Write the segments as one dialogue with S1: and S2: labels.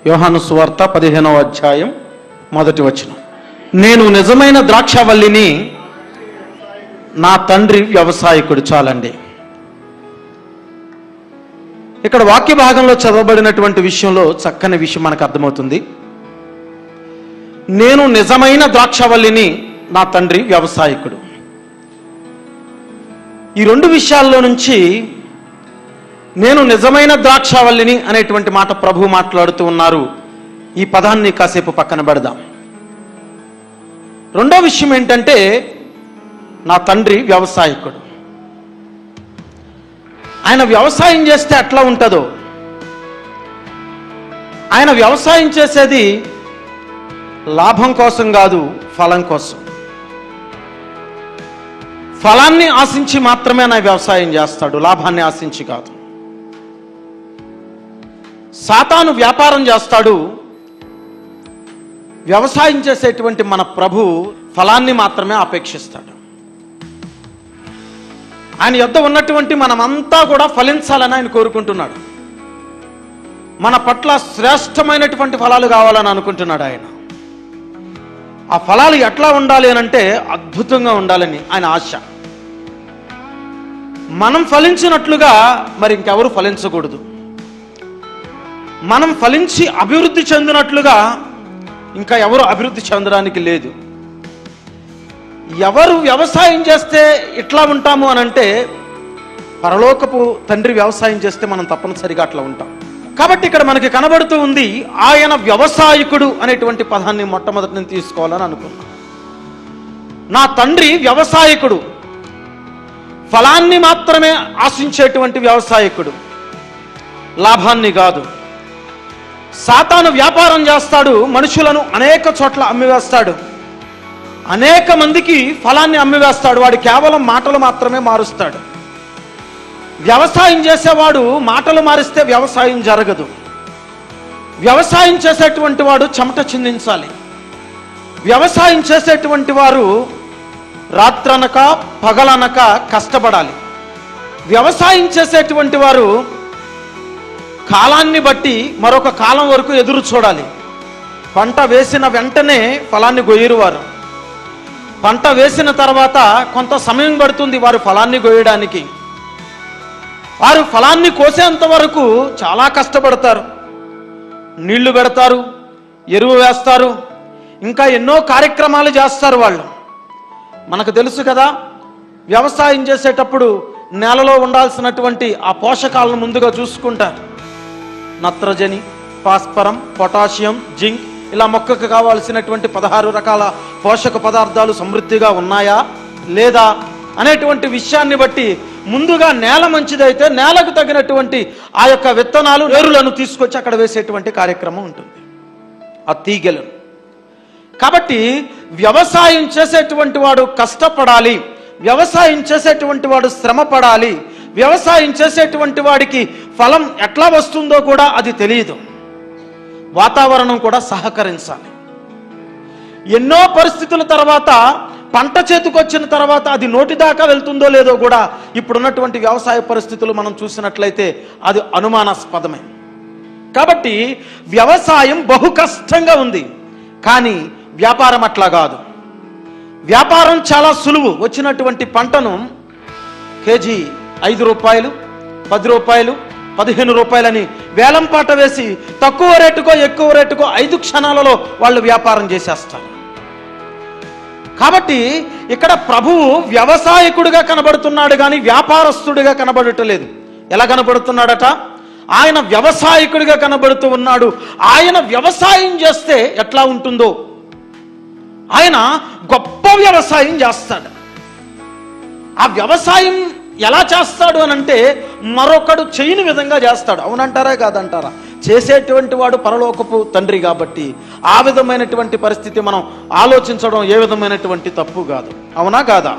S1: యోహాను సువార్త 15వ అధ్యాయం 1వ వచనం. నేను నిజమైన ద్రాక్షవల్లిని, నా తండ్రి వ్యవసాయకుడు. చాలండి. ఇక్కడ వాక్య భాగంలో చదవబడినటువంటి విషయంలో చక్కని విషయం మనకు అర్థమవుతుంది. నేను నిజమైన ద్రాక్షవల్లిని, నా తండ్రి వ్యవసాయకుడు. ఈ రెండు విషయాల్లో నుంచి నేను నిజమైన ద్రాక్షవల్లిని అనేటువంటి మాట ప్రభు మాట్లాడుతూ ఉన్నారు. ఈ పదాన్ని కాసేపు పక్కన పెడదాం. రెండో విషయం ఏంటంటే, నా తండ్రి వ్యవసాయకుడు. ఆయన వ్యవసాయం చేస్తే ఎట్లా ఉంటుందో, ఆయన వ్యవసాయం చేసేది లాభం కోసం కాదు, ఫలం కోసం. ఫలాన్ని ఆశించి మాత్రమే ఆయన వ్యవసాయం చేస్తాడు, లాభాన్ని ఆశించి కాదు. సాతాను వ్యాపారం చేస్తాడు, వ్యవసాయం చేసేటువంటి మన ప్రభు ఫలాన్ని మాత్రమే అపేక్షిస్తాడు. ఆయన యొద్ద ఉన్నటువంటి మనమంతా కూడా ఫలించాలని ఆయన కోరుకుంటున్నాడు. మన పట్ల శ్రేష్టమైనటువంటి ఫలాలు కావాలని అనుకుంటున్నాడు ఆయన. ఆ ఫలాలు ఎట్లా ఉండాలి అని అంటే అద్భుతంగా ఉండాలని ఆయన ఆశ. మనం ఫలించినట్లుగా మరి ఇంకెవరు ఫలించకూడదు. మనం ఫలించి అభివృద్ధి చెందినట్లుగా ఇంకా ఎవరు అభివృద్ధి చెందడానికి లేదు. ఎవరు వ్యవసాయం చేస్తే ఇట్లా ఉంటాము అని అంటే, పరలోకపు తండ్రి వ్యవసాయం చేస్తే మనం తప్పనిసరిగా అట్లా ఉంటాం. కాబట్టి ఇక్కడ మనకి కనబడుతూ ఉంది, ఆయన వ్యవసాయకుడు అనేటువంటి పదాన్ని మొట్టమొదటి నేను తీసుకోవాలని అనుకున్నా. నా తండ్రి వ్యవసాయకుడు, ఫలాన్ని మాత్రమే ఆశించేటువంటి వ్యవసాయకుడు, లాభాన్ని కాదు. సాతాను వ్యాపారం చేస్తాడు, మనుషులను అనేక చోట్ల అమ్మివేస్తాడు, అనేక మందికి ఫలాన్ని అమ్మివేస్తాడు. వాడు కేవలం మాటలు మాత్రమే మారుస్తాడు. వ్యవసాయం చేసేవాడు మాటలు మారిస్తే వ్యవసాయం జరగదు. వ్యవసాయం చేసేటువంటి వాడు చెమట చిందించాలి. వ్యవసాయం చేసేటువంటి వారు రాత్రనక పగలనక కష్టపడాలి. వ్యవసాయం చేసేటువంటి వారు కాలాన్ని బట్టి మరొక కాలం వరకు ఎదురు చూడాలి. పంట వేసిన వెంటనే ఫలాన్ని గొయ్యరువారు. పంట వేసిన తర్వాత కొంత సమయం పడుతుంది వారు ఫలాన్ని గొయ్యడానికి. వారు ఫలాన్ని కోసేంత వరకు చాలా కష్టపడతారు. నీళ్లు పెడతారు, ఎరువు వేస్తారు, ఇంకా ఎన్నో కార్యక్రమాలు చేస్తారు వాళ్ళు. మనకు తెలుసు కదా, వ్యవసాయం చేసేటప్పుడు నేలలో ఉండాల్సినటువంటి ఆ పోషకాలను ముందుగా చూసుకుంటారు. నత్రజని, భాస్వరం, పొటాషియం, జింక్, ఇలా మొక్కకు కావాల్సినటువంటి 16 రకాల పోషక పదార్థాలు సమృద్ధిగా ఉన్నాయా లేదా అనేటువంటి విషయాన్ని బట్టి ముందుగా నేల మంచిదైతే నేలకు తగినటువంటి ఆ యొక్క విత్తనాలు, వేరులను తీసుకొచ్చి అక్కడ వేసేటువంటి కార్యక్రమం ఉంటుంది, ఆ తీగలను. కాబట్టి వ్యవసాయం చేసేటువంటి వాడు కష్టపడాలి, వ్యవసాయం చేసేటువంటి వాడు శ్రమ పడాలి. వ్యవసాయం చేసేటువంటి వాడికి ఫలం ఎట్లా వస్తుందో కూడా అది తెలియదు. వాతావరణం కూడా సహకరించాలి. ఎన్నో పరిస్థితుల తర్వాత పంట చేతికొచ్చిన తర్వాత అది నోటి దాకా వెళ్తుందో లేదో కూడా ఇప్పుడున్నటువంటి వ్యవసాయ పరిస్థితులు మనం చూసినట్లయితే అది అనుమానాస్పదమే. కాబట్టి వ్యవసాయం బహు కష్టంగా ఉంది, కానీ వ్యాపారం అట్లా కాదు. వ్యాపారం చాలా సులువు. వచ్చినటువంటి పంటను కేజీ 5 రూపాయలు, 10 రూపాయలు, 15 రూపాయలని వేలం పాట వేసి తక్కువ రేటుకో ఎక్కువ రేటుకో 5 క్షణాలలో వాళ్ళు వ్యాపారం చేసేస్తారు. కాబట్టి ఇక్కడ ప్రభువు వ్యవసాయకుడిగా కనబడుతున్నాడు కానీ వ్యాపారస్తుడిగా కనబడటలేదు. ఎలా కనబడుతున్నాడట? ఆయన వ్యవసాయకుడిగా కనబడుతూ ఉన్నాడు. ఆయన వ్యవసాయం చేస్తే ఎట్లా ఉంటుందో, ఆయన గొప్ప వ్యవసాయం చేస్తాడు. ఆ వ్యవసాయం ఎలా చేస్తాడు అని అంటే మరొకడు చేయని విధంగా చేస్తాడు. అవునంటారా కాదంటారా? చేసేటువంటి వాడు పరలోకపు తండ్రి కాబట్టి ఆ విధమైనటువంటి పరిస్థితి మనం ఆలోచించడం ఏ విధమైనటువంటి తప్పు కాదు. అవునా కాదా?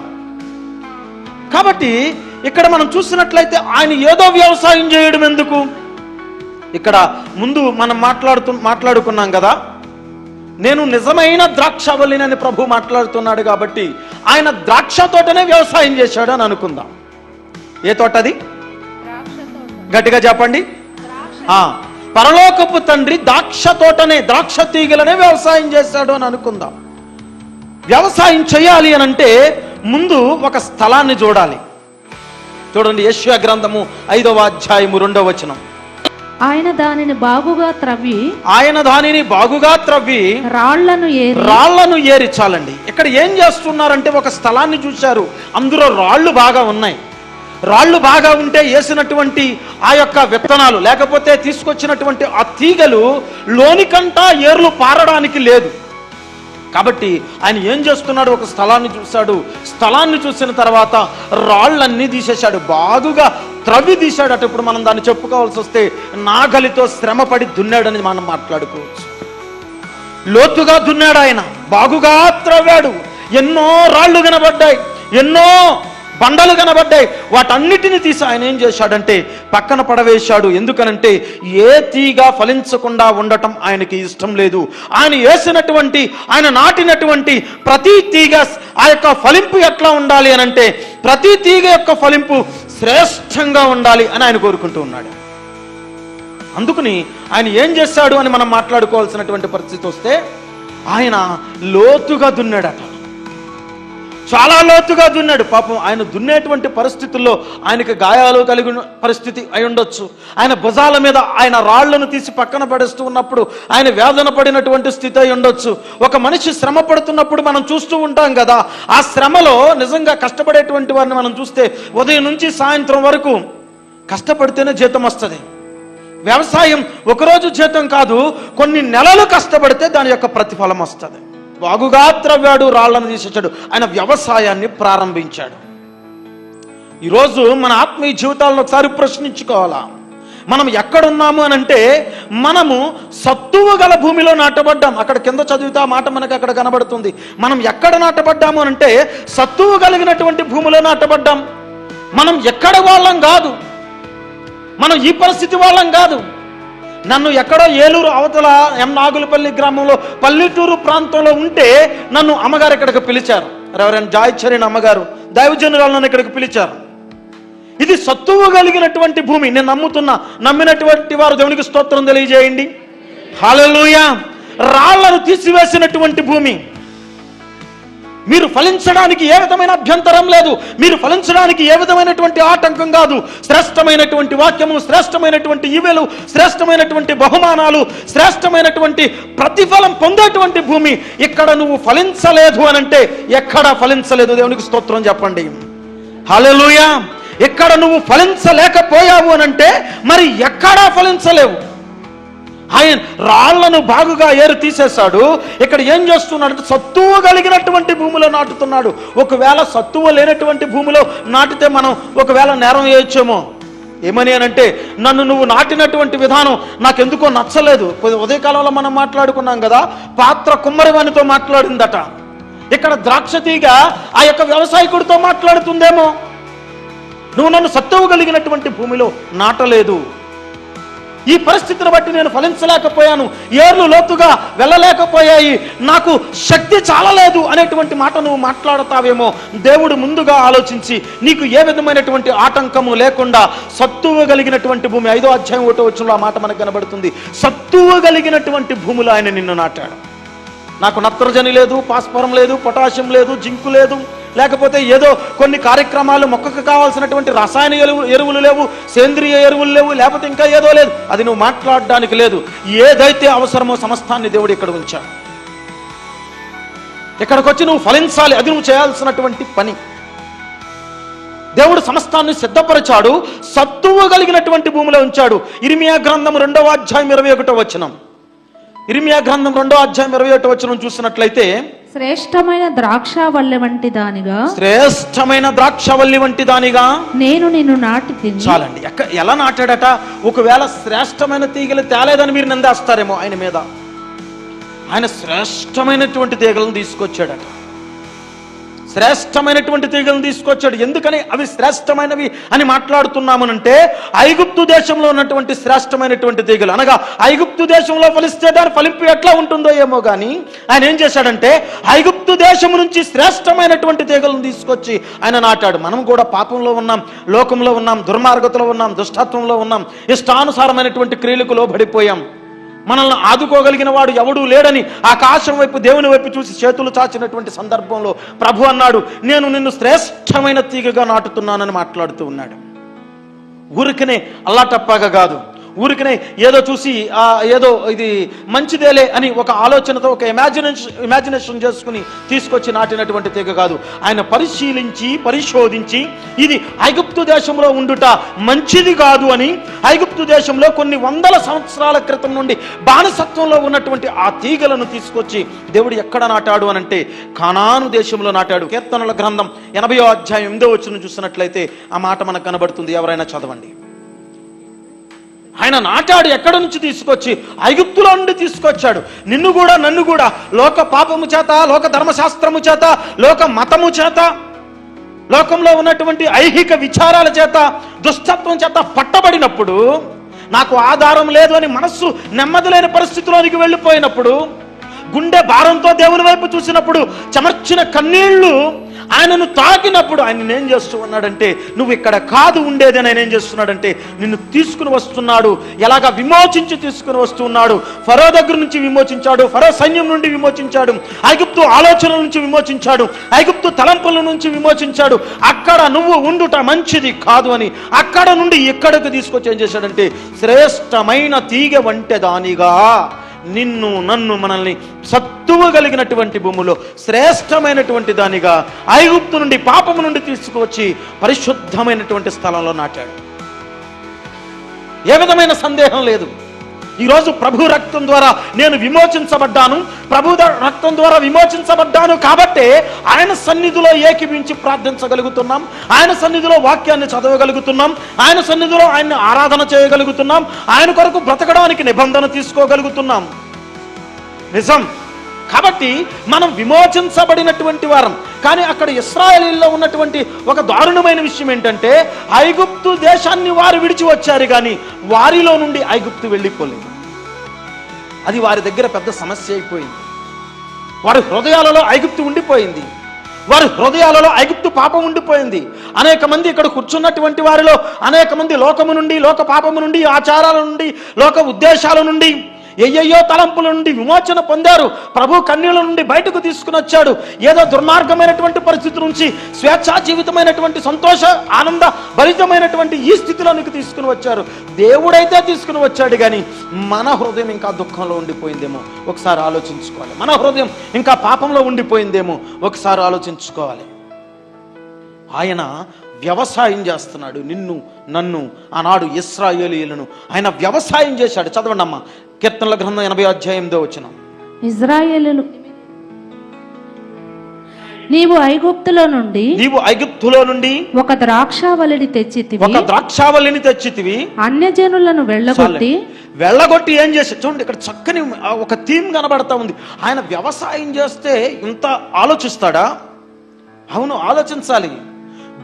S1: కాబట్టి ఇక్కడ మనం చూసినట్లయితే ఆయన ఏదో వ్యవసాయం చేయడం ఎందుకు? ఇక్కడ ముందు మనం మాట్లాడుకున్నాం కదా, నేను నిజమైన ద్రాక్షవల్లినని ప్రభు మాట్లాడుతున్నాడు కాబట్టి ఆయన ద్రాక్ష తోటనే వ్యవసాయం చేశాడు అని అనుకుందాం. ఏ తోటది? గట్టిగా చెప్పండి. పరలోకపు తండ్రి ద్రాక్ష తోటనే, ద్రాక్ష తీగలనే వ్యవసాయం చేశాడు అని అనుకుందాం. వ్యవసాయం చేయాలి అని అంటే ముందు ఒక స్థలాన్ని చూడాలి. చూడండి, యెషయా గ్రంథము 5వ అధ్యాయము 2వ వచనం.
S2: ఆయన దానిని బాగుగా త్రవ్వి
S1: రాళ్లను ఏరి. చాలండి. ఇక్కడ ఏం చేస్తున్నారంటే ఒక స్థలాన్ని చూశారు, అందులో రాళ్ళు బాగా ఉన్నాయి. రాళ్ళు బాగా ఉంటే వేసినటువంటి ఆ యొక్క విత్తనాలు లేకపోతే తీసుకొచ్చినటువంటి ఆ తీగలు లోనికంటా ఏర్లు పారడానికి లేదు. కాబట్టి ఆయన ఏం చేస్తున్నాడు, ఒక స్థలాన్ని చూశాడు. స్థలాన్ని చూసిన తర్వాత రాళ్ళన్నీ తీసేశాడు, బాగుగా త్రవ్వి తీశాడు. అటు ఇప్పుడు మనం దాన్ని చెప్పుకోవాల్సి వస్తే నాగలితో శ్రమపడి దున్నాడని మనం మాట్లాడుకోవచ్చు. లోతుగా దున్నాడు ఆయన, బాగుగా త్రవ్వాడు. ఎన్నో రాళ్ళు కనబడ్డాయి, ఎన్నో బండలు కనబడ్డాయి. వాటన్నిటిని తీసి ఆయన ఏం చేశాడంటే పక్కన పడవేశాడు. ఎందుకనంటే ఏ తీగ ఫలించకుండా ఉండటం ఆయనకి ఇష్టం లేదు. ఆయన నాటినటువంటి ప్రతి తీగ ఆ యొక్క ఫలింపు ఎట్లా ఉండాలి అని అంటే ప్రతి తీగ యొక్క ఫలింపు శ్రేష్టంగా ఉండాలి అని ఆయన కోరుకుంటూ ఉన్నాడు. అందుకని ఆయన ఏం చేశాడు అని మనం మాట్లాడుకోవాల్సినటువంటి పరిస్థితి వస్తే ఆయన లోతుగా దున్నాడట, చాలా లోతుగా దున్నాడు. పాపం ఆయన దున్నేటువంటి పరిస్థితుల్లో ఆయనకి గాయాలు కలిగిన పరిస్థితి అయి ఉండొచ్చు. ఆయన భుజాల మీద ఆయన రాళ్లను తీసి పక్కన పడేస్తూ ఉన్నప్పుడు ఆయన వేదన పడినటువంటి స్థితి అయి ఉండొచ్చు. ఒక మనిషి శ్రమ పడుతున్నప్పుడు మనం చూస్తూ ఉంటాం కదా, ఆ శ్రమలో నిజంగా కష్టపడేటువంటి వారిని మనం చూస్తే ఉదయం నుంచి సాయంత్రం వరకు కష్టపడితేనే జీతం వస్తుంది. వ్యవసాయం ఒకరోజు జీతం కాదు, కొన్ని నెలలు కష్టపడితే దాని యొక్క ప్రతిఫలం వస్తుంది. బాగుగా త్రవ్వాడు, రాళ్లను తీసేశాడు. ఆయన వ్యవసాయాన్ని ప్రారంభించాడు. ఈరోజు మన ఆత్మీయ జీవితాలను ఒకసారి ప్రశ్నించుకోవాలా. మనం ఎక్కడున్నాము అని అంటే మనము సత్తువ గల భూమిలో నాటబడ్డాం. అక్కడ కింద చదివితే ఆ మాట మనకు అక్కడ కనబడుతుంది. మనం ఎక్కడ నాటబడ్డాము అంటే సత్తువ కలిగినటువంటి భూమిలో నాటబడ్డాం. మనం ఎక్కడ వాళ్ళం కాదు, మనం ఈ పరిస్థితి వాళ్ళం కాదు. నన్ను ఎక్కడో ఏలూరు అవతల నాగులపల్లి గ్రామంలో పల్లెటూరు ప్రాంతంలో ఉంటే నన్ను అమ్మగారు ఇక్కడికి పిలిచారు. రెవరెండ్ జాయిచరణ్ అమ్మగారు దైవజనురాలు నన్ను ఇక్కడికి పిలిచారు. ఇది సత్తువ కలిగినటువంటి భూమి. నేను నమ్మినటువంటి వారు దేవునికి స్తోత్రం తెలియజేయండి. హల్లెలూయా. రాళ్లను తీసివేసినటువంటి భూమి. మీరు ఫలించడానికి ఏ విధమైన అభ్యంతరం లేదు, మీరు ఫలించడానికి ఏ విధమైనటువంటి ఆటంకం కాదు. శ్రేష్టమైనటువంటి వాక్యము, శ్రేష్టమైనటువంటి ఈవెలు, శ్రేష్టమైనటువంటి బహుమానాలు, శ్రేష్టమైనటువంటి ప్రతిఫలం పొందేటువంటి భూమి. ఇక్కడ నువ్వు ఫలించలేదు అనంటే ఎక్కడా ఫలించలేదు. దేవునికి స్తోత్రం చెప్పండి. హల్లెలూయా. ఇక్కడ నువ్వు ఫలించలేకపోయావు అనంటే మరి ఎక్కడా ఫలించలేవు. ఆయన రాళ్లను బాగుగా ఏరు తీసేశాడు. ఇక్కడ ఏం చేస్తున్నాడు, సత్తువ కలిగినటువంటి భూమిలో నాటుతున్నాడు. ఒకవేళ సత్తువ లేనటువంటి భూమిలో నాటితే మనం ఒకవేళ నేరం వేయచ్చేమో. ఏమని అనంటే నన్ను నువ్వు నాటినటువంటి విధానం నాకెందుకో నచ్చలేదు. ఉదయకాలంలో మనం మాట్లాడుకున్నాం కదా, పాత్ర కుమ్మరివానితో మాట్లాడిందట. ఇక్కడ ద్రాక్ష తీగ ఆ యొక్క వ్యవసాయకుడితో మాట్లాడుతుందేమో. నువ్వు నన్ను సత్తువ కలిగినటువంటి భూమిలో నాటలేదు, ఈ పరిస్థితిని బట్టి నేను ఫలించలేకపోయాను, ఏర్లు లోతుగా వెళ్ళలేకపోయాయి, నాకు శక్తి చాలలేదు అనేటువంటి మాట నువ్వు మాట్లాడతావేమో. దేవుడు ముందుగా ఆలోచించి నీకు ఏ విధమైనటువంటి ఆటంకము లేకుండా సత్తువ కలిగినటువంటి భూమి, 5వ అధ్యాయం 1వ వచనంలో ఆ మాట మనకు కనబడుతుంది. సత్తువ కలిగినటువంటి భూమిలో ఆయన నిన్ను నాటాడు. నాకు నత్రజని లేదు, పాస్పరం లేదు, పొటాషియం లేదు, జింకు లేదు, లేకపోతే ఏదో కొన్ని కార్యక్రమాలు మొక్కకు కావాల్సినటువంటి రసాయన ఎరువులు లేవు, సేంద్రియ ఎరువులు లేవు, లేకపోతే ఇంకా ఏదో లేదు. అది నువ్వు మాట్లాడడానికి లేదు. ఏదైతే అవసరమో సమస్తాన్ని దేవుడు ఇక్కడ ఉంచాడు. ఇక్కడికి వచ్చి నువ్వు ఫలించాలి, అది నువ్వు చేయాల్సినటువంటి పని. దేవుడు సమస్తాన్ని సిద్ధపరిచాడు, సత్తువ కలిగినటువంటి భూమిలో ఉంచాడు. ఇర్మియా గ్రంథం 2వ అధ్యాయం 21వ వచనం. ఇర్మియా గ్రంథం 2వ అధ్యాయం 21వ వచనం చూసినట్లయితే
S2: శ్రేష్టమైన ద్రాక్షవల్లి వంటి దానిగా,
S1: శ్రేష్టమైన ద్రాక్షవల్లి వంటి దానిగా
S2: నేను నిన్ను నాటితిని.
S1: చాలండి. ఎలా నాటాడట? ఒకవేళ శ్రేష్టమైన తీగలు తేలేదని మీరు నిందేస్తారేమో ఆయన మీద. ఆయన శ్రేష్టమైనటువంటి తీగలను తీసుకొచ్చాడట. శ్రేష్టమైనటువంటి తీగలను తీసుకొచ్చాడు. ఎందుకని అవి శ్రేష్టమైనవి అని మాట్లాడుతున్నామనంటే, ఐగుప్తు దేశంలో ఉన్నటువంటి శ్రేష్టమైనటువంటి తీగలు, అనగా ఐగుప్తు దేశంలో ఫలిస్తే దాని ఫలింపు ఎట్లా ఉంటుందో ఏమో కానీ ఆయన ఏం చేశాడంటే ఐగుప్తు దేశం నుంచి శ్రేష్టమైనటువంటి తీగలను తీసుకొచ్చి ఆయన నాటాడు. మనం కూడా పాపంలో ఉన్నాం, లోకంలో ఉన్నాం, దుర్మార్గతలో ఉన్నాం, దుష్టత్వంలో ఉన్నాం, ఇష్టానుసారమైనటువంటి క్రియలకు లోబడిపోయాం. మనల్ని ఆదుకోగలిగిన వాడు ఎవడూ లేడని ఆకాశం వైపు, దేవుని వైపు చూసి చేతులు చాచినటువంటి సందర్భంలో ప్రభు అన్నాడు, నేను నిన్ను శ్రేష్టమైన తీగగా నాటుతున్నానని మాట్లాడుతూ ఉన్నాడు. ఊరికనే అల్లాటప్పగా కాదు, ఊరికనే ఏదో చూసి ఏదో ఇది మంచిదేలే అని ఒక ఆలోచనతో, ఒక ఇమాజినేషన్ చేసుకుని తీసుకొచ్చి నాటినటువంటి తీగ కాదు. ఆయన పరిశీలించి పరిశోధించి ఇది ఐగుప్తు దేశంలో ఉండుట మంచిది కాదు అని, ఐగుప్తు దేశంలో కొన్ని వందల సంవత్సరాల క్రితం నుండి బానిసత్వంలో ఉన్నటువంటి ఆ తీగలను తీసుకొచ్చి దేవుడు ఎక్కడ నాటాడు అనంటే కానాను దేశంలో నాటాడు. కీర్తనల గ్రంథం 80వ అధ్యాయం 8వ వచనం చూసినట్లయితే ఆ మాట మనకు కనబడుతుంది. ఎవరైనా చదవండి. ఆయన నాటాడు. ఎక్కడ నుంచి తీసుకొచ్చి? ఐగుప్తులో నుండి తీసుకొచ్చాడు. నిన్ను కూడా నన్ను కూడా లోక పాపము చేత, లోక ధర్మశాస్త్రము చేత, లోక మతము చేత, లోకంలో ఉన్నటువంటి ఐహిక విచారాల చేత, దుష్టత్వం చేత పట్టబడినప్పుడు, నాకు ఆధారం లేదు అని మనస్సు నెమ్మది లేని పరిస్థితిలోనికి వెళ్ళిపోయినప్పుడు, గుండె భారంతో దేవుని వైపు చూసినప్పుడు, చెమర్చిన కన్నీళ్లు ఆయనను తాకినప్పుడు ఆయన ఏం చేస్తూ ఉన్నాడంటే, నువ్వు ఇక్కడ కాదు ఉండేది అని ఆయన ఏం చేస్తున్నాడంటే నిన్ను తీసుకుని వస్తున్నాడు. ఎలాగా విమోచించి తీసుకుని వస్తున్నాడు. ఫరో దగ్గర నుంచి విమోచించాడు, ఫరో సైన్యం నుండి విమోచించాడు, ఐగుప్తు ఆలోచనల నుంచి విమోచించాడు, ఐగుప్తు తలంపుల నుంచి విమోచించాడు. అక్కడ నువ్వు ఉండుట మంచిది కాదు అని అక్కడ నుండి ఇక్కడికి తీసుకొచ్చి ఏం చేశాడంటే శ్రేష్టమైన తీగ వంటి దానిగా నిన్ను నన్ను మనల్ని సత్తువ కలిగినటువంటి భూమిలో శ్రేష్టమైనటువంటి దానిగా ఐగుప్తు నుండి, పాపము నుండి తీసుకువచ్చి పరిశుద్ధమైనటువంటి స్థలంలో నాటాడు. ఏ విధమైన సందేహం లేదు. ఈరోజు ప్రభు రక్తం ద్వారా నేను విమోచించబడ్డాను, ప్రభు రక్తం ద్వారా విమోచించబడ్డాను కాబట్టే ఆయన సన్నిధిలో ఏకీభించి ప్రార్థించగలుగుతున్నాం, ఆయన సన్నిధిలో వాక్యాన్ని చదవగలుగుతున్నాం, ఆయన సన్నిధిలో ఆయన్ని ఆరాధన చేయగలుగుతున్నాం, ఆయన కొరకు బ్రతకడానికి నిబంధన తీసుకోగలుగుతున్నాం. నిజం. కాబట్టి మనం విమోచించబడినటువంటి వారం. కానీ అక్కడ ఇశ్రాయేలీల్లో ఉన్నటువంటి ఒక దారుణమైన విషయం ఏంటంటే, ఐగుప్తు దేశాన్ని వారు విడిచి వచ్చారు కానీ వారిలో నుండి ఐగుప్తు వెళ్ళిపోలేదు. అది వారి దగ్గర పెద్ద సమస్య అయిపోయింది. వారి హృదయాలలో ఐగుప్తు ఉండిపోయింది, వారి హృదయాలలో ఐగుప్తు పాపం ఉండిపోయింది. అనేక మంది ఇక్కడ కూర్చున్నటువంటి వారిలో అనేక మంది లోకము నుండి, లోక పాపము నుండి, ఆచారాల నుండి, లోక ఉద్దేశాల నుండి, ఎయ్యయ్యో తలంపుల నుండి విమోచన పొందారు. ప్రభు కన్యల నుండి బయటకు తీసుకుని వచ్చాడు. ఏదో దుర్మార్గమైనటువంటి పరిస్థితి నుంచి స్వేచ్ఛా జీవితమైనటువంటి సంతోష ఆనంద భరితమైనటువంటి ఈ స్థితిలోనికి తీసుకుని వచ్చారు. దేవుడైతే తీసుకుని వచ్చాడు కానీ మన హృదయం ఇంకా దుఃఖంలో ఉండిపోయిందేమో ఒకసారి ఆలోచించుకోవాలి. మన హృదయం ఇంకా పాపంలో ఉండిపోయిందేమో ఒకసారి ఆలోచించుకోవాలి. ఆయన వ్యవసాయం చేస్తున్నాడు నిన్ను నన్ను. ఆనాడు ఇశ్రాయేలీయులను ఆయన వ్యవసాయం చేశాడు. చదవండి అమ్మా, కీర్తనల గ్రంథం 80వ అధ్యాయం 8వ వచనం.
S2: ఇశ్రాయేలు, నీవు ఐగుప్తులో నుండి ఒక ద్రాక్షావల్లిని తెచ్చితివి, అన్యజనులను వెళ్ళగొట్టి ఏం చేసి చూడండి. ఇక్కడ చక్కని ఒక థీమ్ కనబడతా ఉంది. ఆయన వ్యవసాయం చేస్తే ఇంత ఆలోచిస్తాడా? అవును, ఆలోచించాలి.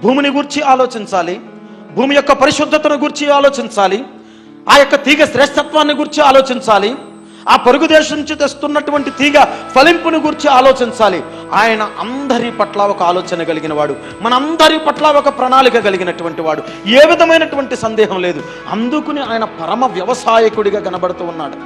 S2: భూమిని గురించి ఆలోచించాలి, భూమి యొక్క పరిశుద్ధతను గురించి ఆలోచించాలి, ఆ యొక్క తీగ శ్రేష్టత్వాన్ని గురించి ఆలోచించాలి, ఆ పొరుగు దేశం నుంచి తెస్తున్నటువంటి తీగ ఫలింపుని గురించి ఆలోచించాలి. ఆయన అందరి పట్ల ఒక ఆలోచన కలిగిన వాడు, మనందరి పట్ల ఒక ప్రణాళిక కలిగినటువంటి వాడు. ఏ విధమైనటువంటి సందేహం లేదు. అందుకుని ఆయన పరమ వ్యవసాయకుడిగా కనబడుతూ ఉన్నాడు.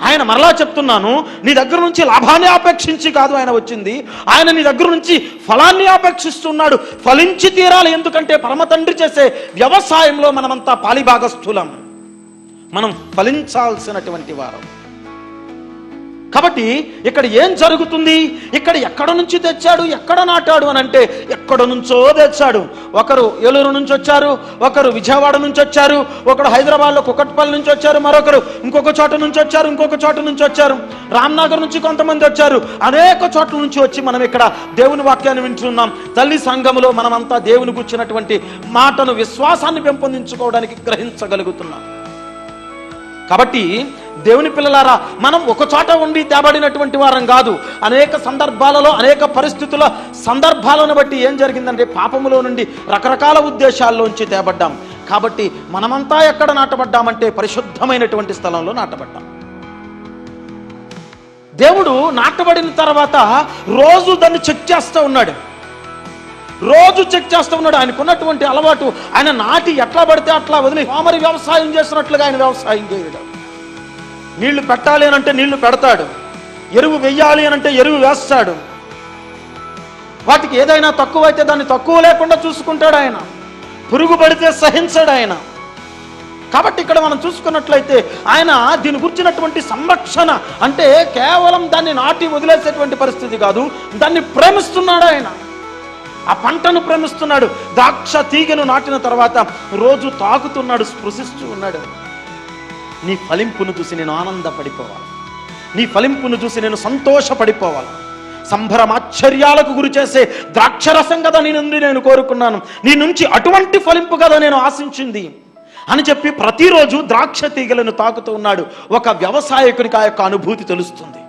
S2: ఆయన మరలా చెప్తున్నాను, నీ దగ్గర నుంచి లాభాన్ని ఆపేక్షించి కాదు ఆయన వచ్చింది, ఆయన నీ దగ్గర నుంచి ఫలాన్ని ఆపేక్షిస్తున్నాడు. ఫలించి తీరాలి. ఎందుకంటే పరమ తండ్రి చేసే వ్యవసాయంలో మనమంతా పాలిభాగస్థులం, మనం ఫలించాల్సినటువంటి వారం. కాబట్టి ఇక్కడ ఏం జరుగుతుంది? ఇక్కడ ఎక్కడ నుంచి తెచ్చాడు, ఎక్కడ నాటాడు అని అంటే ఎక్కడ నుంచో తెచ్చాడు. ఒకరు ఏలూరు నుంచి వచ్చారు, ఒకరు విజయవాడ నుంచి వచ్చారు, ఒకరు హైదరాబాద్లో కుకట్పల్లి నుంచి వచ్చారు, మరొకరు ఇంకొక చోట నుంచి వచ్చారు, ఇంకొక చోట నుంచి వచ్చారు, రామ్నగర్ నుంచి కొంతమంది వచ్చారు. అనేక చోట్ల నుంచి వచ్చి మనం ఇక్కడ దేవుని వాక్యాన్ని వింటున్నాం. తల్లి సంఘములో మనమంతా దేవుని గుర్చినటువంటి మాటను, విశ్వాసాన్ని పెంపొందించుకోవడానికి గ్రహించగలుగుతున్నాం. కాబట్టి
S1: దేవుని పిల్లలారా, మనం ఒక చోట ఉండి తేబడినటువంటి వారం కాదు. అనేక సందర్భాలలో, అనేక సందర్భాలను బట్టి ఏం జరిగిందంటే పాపములో నుండి రకరకాల ఉద్దేశాల్లోంచి తేబడ్డాం. కాబట్టి మనమంతా ఎక్కడ నాటబడ్డామంటే పరిశుద్ధమైనటువంటి స్థలంలో నాటబడ్డాం. దేవుడు నాటబడిన తర్వాత రోజు దాన్ని చెక్ చేస్తూ ఉన్నాడు. ఆయనకున్నటువంటి అలవాటు, ఆయన నాటి ఎట్లా పడితే అట్లా వదిలి మామూలు వ్యవసాయం చేసినట్లుగా ఆయన వ్యవసాయం చేయడం. నీళ్లు పెట్టాలి అని అంటే నీళ్లు పెడతాడు, ఎరువు వెయ్యాలి అని అంటే ఎరువు వేస్తాడు. వాటికి ఏదైనా తక్కువ అయితే దాన్ని తక్కువ లేకుండా చూసుకుంటాడు ఆయన. పురుగు పడితే సహించాడు ఆయన. కాబట్టి ఇక్కడ మనం చూసుకున్నట్లయితే ఆయన దీని గురించినటువంటి సంరక్షణ అంటే కేవలం దాన్ని నాటి వదిలేసేటువంటి పరిస్థితి కాదు, దాన్ని ప్రేమిస్తున్నాడు ఆయన. ఆ పంటను ప్రేమిస్తున్నాడు. ద్రాక్ష తీగను నాటిన తర్వాత రోజు తాకుతున్నాడు, స్పృశిస్తూ ఉన్నాడు. నీ ఫలింపును చూసి నేను ఆనందపడిపోవాలి, నీ ఫలింపును చూసి నేను సంతోషపడిపోవాలి. సంభ్రమాశ్చర్యాలకు గురి చేసే ద్రాక్షరసం కదా నీ నుండి నేను కోరుకున్నాను, నీ నుంచి అటువంటి ఫలింపు కదా నేను ఆశించింది అని చెప్పి ప్రతిరోజు ద్రాక్ష తీగలను తాకుతూ ఉన్నాడు. ఒక వ్యవసాయకునికి ఆ యొక్క అనుభూతి తెలుస్తుంది.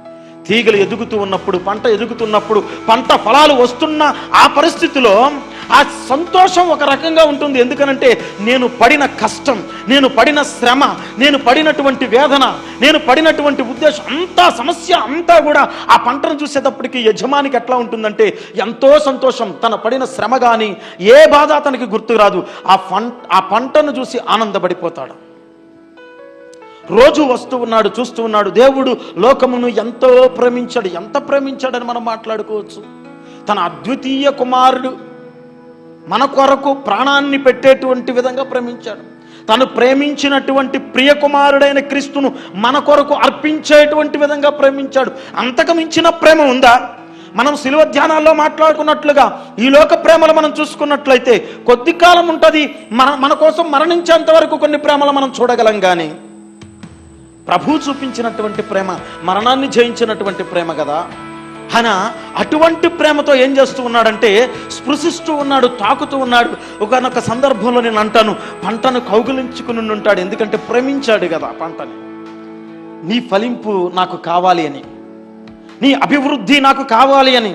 S1: తీగలు ఎదుగుతూ ఉన్నప్పుడు, పంట ఎదుగుతున్నప్పుడు, పంట ఫలాలు వస్తున్న ఆ పరిస్థితిలో ఆ సంతోషం ఒక రకంగా ఉంటుంది. ఎందుకనంటే నేను పడిన కష్టం, నేను పడిన శ్రమ, నేను పడినటువంటి వేదన, నేను పడినటువంటి ఉద్దేశం అంతా, సమస్య అంతా కూడా ఆ పంటను చూసేటప్పటికి యజమానికి ఎట్లా ఉంటుందంటే ఎంతో సంతోషం. తన పడిన శ్రమ కానీ ఏ బాధ అతనికి గుర్తు రాదు. ఆ పంటను చూసి ఆనందపడిపోతాడు. రోజు వస్తూ ఉన్నాడు, చూస్తూ ఉన్నాడు. దేవుడు లోకమును ఎంతో ప్రేమించాడు. ఎంత ప్రేమించాడని మనం మాట్లాడుకోవచ్చు. తన అద్వితీయ కుమారుడు మన కొరకు ప్రాణాన్ని పెట్టేటువంటి విధంగా ప్రేమించాడు. తను ప్రేమించినటువంటి ప్రియ కుమారుడైన క్రీస్తును మన కొరకు అర్పించేటువంటి విధంగా ప్రేమించాడు. అంతకు మించిన ప్రేమ ఉందా? మనం శిలువ ధ్యానాల్లో మాట్లాడుకున్నట్లుగా ఈ లోక ప్రేమలు మనం చూసుకున్నట్లయితే కొద్ది కాలం ఉంటుంది. మన కోసం మరణించేంత వరకు కొన్ని ప్రేమలు మనం చూడగలం. కానీ ప్రభు చూపించినటువంటి ప్రేమ మరణాన్ని జయించినటువంటి ప్రేమ కదా. ఆయన అటువంటి ప్రేమతో ఏం చేస్తూ ఉన్నాడంటే స్పృశిస్తూ ఉన్నాడు, తాకుతూ ఉన్నాడు. ఒకనొక సందర్భంలో నేను అంటాను, పంటను కౌగిలించుకుని ఉంటాడు. ఎందుకంటే ప్రేమించాడు కదా పంటని. నీ ఫలింపు నాకు కావాలి అని, నీ అభివృద్ధి నాకు కావాలి అని,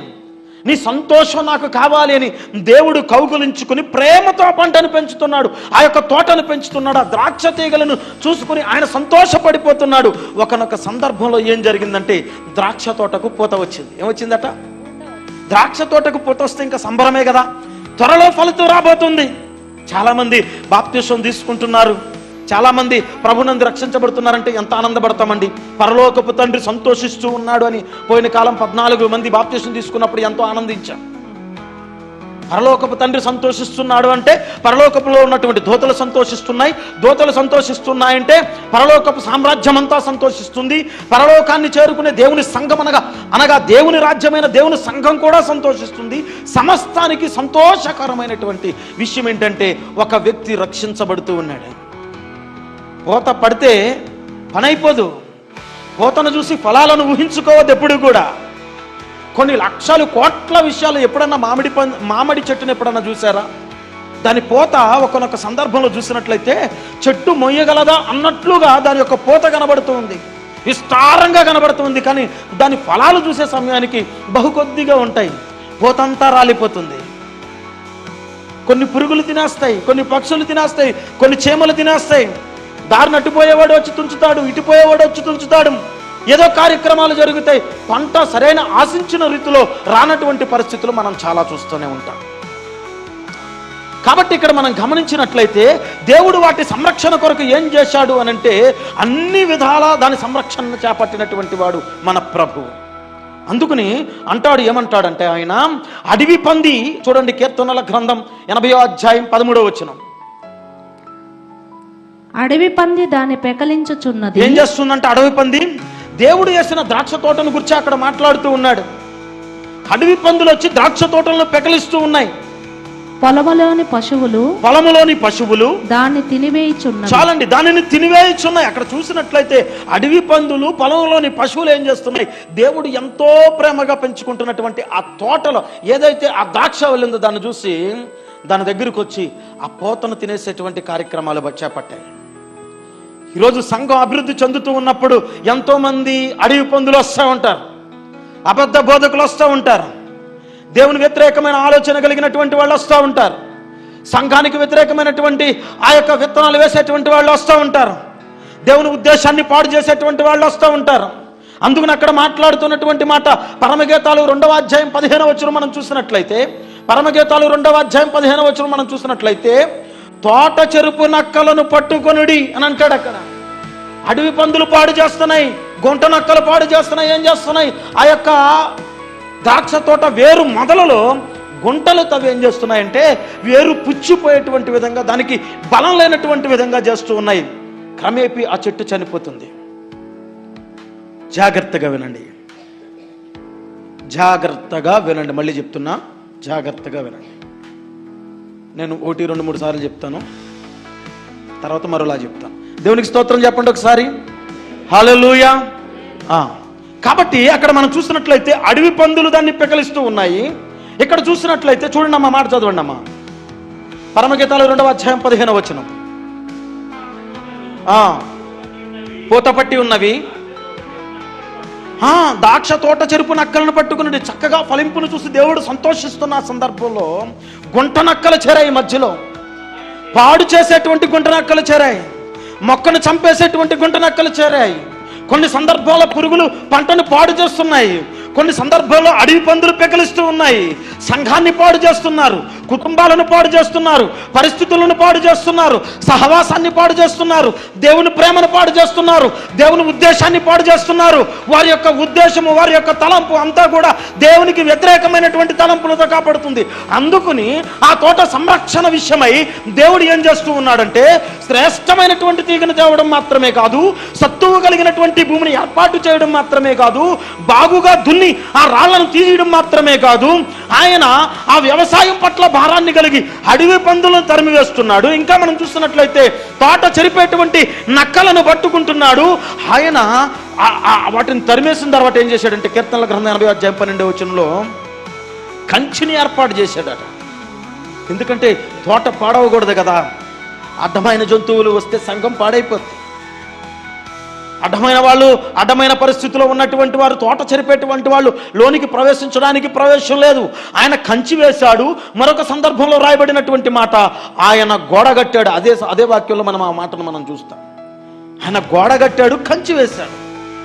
S1: నీ సంతోషం నాకు కావాలి అని దేవుడు కౌగులించుకుని ప్రేమతో పంటను పెంచుతున్నాడు. ఆ యొక్క తోటను పెంచుతున్నాడు. ఆ ద్రాక్ష తీగలను చూసుకుని ఆయన సంతోషపడిపోతున్నాడు. ఒకనొక సందర్భంలో ఏం జరిగిందంటే ద్రాక్ష తోటకు పూత వచ్చింది. ఏమొచ్చిందట? ద్రాక్ష తోటకు పూత వస్తే ఇంకా సంబరమే కదా. త్వరలో ఫలితం రాబోతుంది. చాలామంది బాప్తిసం తీసుకుంటున్నారు, చాలామంది ప్రభునందు రక్షించబడుతున్నారంటే ఎంత ఆనందపడతామండి. పరలోకపు తండ్రి సంతోషిస్తూ ఉన్నాడు అని పోయిన కాలం 14 మంది బాప్తిసం తీసుకున్నప్పుడు ఎంతో ఆనందించాం. పరలోకపు తండ్రి సంతోషిస్తున్నాడు అంటే పరలోకపులో ఉన్నటువంటి దూతలు సంతోషిస్తున్నాయి. దూతలు సంతోషిస్తున్నాయంటే పరలోకపు సామ్రాజ్యం అంతా సంతోషిస్తుంది. పరలోకాన్ని చేరుకునే దేవుని సంఘం అనగా దేవుని రాజ్యమైన దేవుని సంఘం కూడా సంతోషిస్తుంది. సమస్తానికి సంతోషకరమైనటువంటి విషయం ఏంటంటే ఒక వ్యక్తి రక్షించబడుతూ ఉన్నాడు. పూత పడితే పని అయిపోదు. పూతను చూసి ఫలాలను ఊహించుకోవద్దు ఎప్పుడు కూడా. కొన్ని లక్షలు కోట్ల విషయాలు ఎప్పుడన్నా మామిడి చెట్టును ఎప్పుడన్నా చూసారా? దాని పూత ఒకనొక సందర్భంలో చూసినట్లయితే చెట్టు మొయ్యగలదా అన్నట్లుగా దాని యొక్క పూత కనబడుతుంది, విస్తారంగా కనబడుతుంది. కానీ దాని ఫలాలు చూసే సమయానికి బహు కొద్దిగా ఉంటాయి. పూతంతా రాలిపోతుంది. కొన్ని పురుగులు తినేస్తాయి, కొన్ని పక్షులు తినేస్తాయి, కొన్ని చీమలు తినేస్తాయి. దారిని అట్టుపోయేవాడు వచ్చి తుంచుతాడు, ఇటుపోయేవాడు వచ్చి తుంచుతాడు. ఏదో కార్యక్రమాలు జరుగుతాయి. పంట సరైన ఆశించిన రీతిలో రానటువంటి పరిస్థితులు మనం చాలా చూస్తూనే ఉంటాం. కాబట్టి ఇక్కడ మనం గమనించినట్లయితే దేవుడు వాటి సంరక్షణ కొరకు ఏం చేశాడు అనంటే అన్ని విధాలా దాని సంరక్షణ చేపట్టినటువంటి వాడు మన ప్రభు. అందుకని అంటాడు, ఏమంటాడంటే ఆయన అడవి పంది. చూడండి కీర్తనల గ్రంథం 80వ అధ్యాయం 13వ వచనం.
S3: అడవి పంది దాన్ని పెకలించుచున్నది.
S1: ఏం చేస్తుందంటే అడవి పంది దేవుడు వేసిన ద్రాక్ష తోటను గురించి అక్కడ మాట్లాడుతూ ఉన్నాడు. అడవి పందులు వచ్చి ద్రాక్ష తోటలను పెకలిస్తూ ఉన్నాయి.
S3: పొలములోని పశువులు దాన్ని తినివేయుచున్నాయి.
S1: చాలండి, దానిని తినివేయుచున్నాయి. అక్కడ చూసినట్లయితే అడవి పందులు, పొలంలోని పశువులు ఏం చేస్తున్నాయి? దేవుడు ఎంతో ప్రేమగా పెంచుకుంటున్నటువంటి ఆ తోటలో ఏదైతే ఆ ద్రాక్ష వెళ్ళిందో దాన్ని చూసి దాని దగ్గరికి వచ్చి ఆ పోతను తినేసేటువంటి కార్యక్రమాలు చేపట్టాయి. ఈరోజు సంఘం అభివృద్ధి చెందుతూ ఉన్నప్పుడు ఎంతోమంది అడవి పందులు వస్తూ ఉంటారు, అబద్ధ బోధకులు వస్తూ ఉంటారు, దేవుని వ్యతిరేకమైన ఆలోచన కలిగినటువంటి వాళ్ళు వస్తూ ఉంటారు, సంఘానికి వ్యతిరేకమైనటువంటి ఆ యొక్క విత్తనాలు వేసేటువంటి వాళ్ళు వస్తూ ఉంటారు, దేవుని ఉద్దేశాన్ని పాడు చేసేటువంటి వాళ్ళు వస్తూ ఉంటారు. అందుకని అక్కడ మాట్లాడుతున్నటువంటి మాట పరమగీతాలు 2వ అధ్యాయం 15వ వచనం మనం చూసినట్లయితే, పరమగీతాలు 2వ అధ్యాయం 15వ వచనం మనం చూసినట్లయితే, తోట చెరుపు నక్కలను పట్టుకొనుడి అని అంటాడు. అక్కడ అడవి పందులు పాడు చేస్తున్నాయి, గుంట నక్కలు పాడు చేస్తున్నాయి. ఏం చేస్తున్నాయి? ఆ యొక్క ద్రాక్ష తోట వేరు మొదలలో గుంటలు తవి ఏం చేస్తున్నాయంటే వేరు పుచ్చిపోయేటువంటి విధంగా, దానికి బలం లేనటువంటి విధంగా చేస్తూ ఉన్నాయి. క్రమేపీ ఆ చెట్టు చనిపోతుంది. జాగ్రత్తగా వినండి, జాగ్రత్తగా వినండి. మళ్ళీ చెప్తున్నా, జాగ్రత్తగా వినండి. నేను 1, 2, 3 సార్లు చెప్తాను, తర్వాత మరోలా చెప్తాను. దేవునికి స్తోత్రం చెప్పండి ఒకసారి. హల్లెలూయా. కాబట్టి అక్కడ మనం చూసినట్లయితే అడవి పందులు దాన్ని పెకలిస్తూ ఉన్నాయి. ఇక్కడ చూసినట్లయితే చూడండి అమ్మా, మాట చదవండి అమ్మా. పరమగీతాలు 2వ అధ్యాయం 15వ వచనం. పూతపట్టి ఉన్నవి ద్రాక్ష తోట చెరుపు నక్కలను పట్టుకుని చక్కగా ఫలింపును చూసి దేవుడు సంతోషిస్తున్న సందర్భంలో గుంట నక్కలు చేరాయి. మధ్యలో పాడు చేసేటువంటి గుంట నక్కలు చేరాయి, మొక్కను చంపేసేటువంటి గుంట నక్కలు చేరాయి. కొన్ని సందర్భాల్లో పురుగులు పంటను పాడు చేస్తున్నాయి, కొన్ని సందర్భాల్లో అడవి పందులు పెకలిస్తూ ఉన్నాయి. సంఘాన్ని పాడు చేస్తున్నారు, కుటుంబాలను పాడు చేస్తున్నారు, పరిస్థితులను పాడు చేస్తున్నారు, సహవాసాన్ని పాడు చేస్తున్నారు, దేవుని ప్రేమను పాడు చేస్తున్నారు, దేవుని ఉద్దేశాన్ని పాడు చేస్తున్నారు. వారి యొక్క ఉద్దేశము, వారి యొక్క తలంపు అంతా కూడా దేవునికి వ్యతిరేకమైనటువంటి తలంపులతో కాపాడుతుంది. అందుకుని ఆ తోట సంరక్షణ విషయమై దేవుడు ఏం చేస్తూ ఉన్నాడంటే శ్రేష్టమైనటువంటి తీగను తేవడం మాత్రమే కాదు, సత్తువు కలిగినటువంటి భూమిని ఏర్పాటు చేయడం మాత్రమే కాదు, బాగుగా దున్ని ఆ రాళ్లను తీయడం మాత్రమే కాదు, ఆయన ఆ వ్యవసాయం పట్ల భారాన్ని కలిగి అడవి పందులను తరిమివేస్తున్నాడు. ఇంకా మనం చూస్తున్నట్లయితే తోట చెరిపేటువంటి నక్కలను పట్టుకుంటున్నాడు. ఆయన వాటిని తరిమేసిన తర్వాత ఏం చేశాడంటే కీర్తనల గ్రంథం 80వ అధ్యాయం 12వ వచనంలో కంచిని ఏర్పాటు చేశాడట. ఎందుకంటే తోట పాడవకూడదు కదా, అడ్డమైన జంతువులు వస్తే సంఘం పాడైపోతుంది. అడ్డమైన వాళ్ళు, అడ్డమైన పరిస్థితిలో ఉన్నటువంటి వారు, తోట చెరిపేటువంటి వాళ్ళు లోనికి ప్రవేశించడానికి ప్రవేశం లేదు. ఆయన కంచి వేశాడు. మరొక సందర్భంలో రాయబడినటువంటి మాట, ఆయన గోడ కట్టాడు. అదే వాక్యంలో మనం ఆ మాటను మనం చూస్తాం. ఆయన గోడ కట్టాడు, కంచి వేశాడు.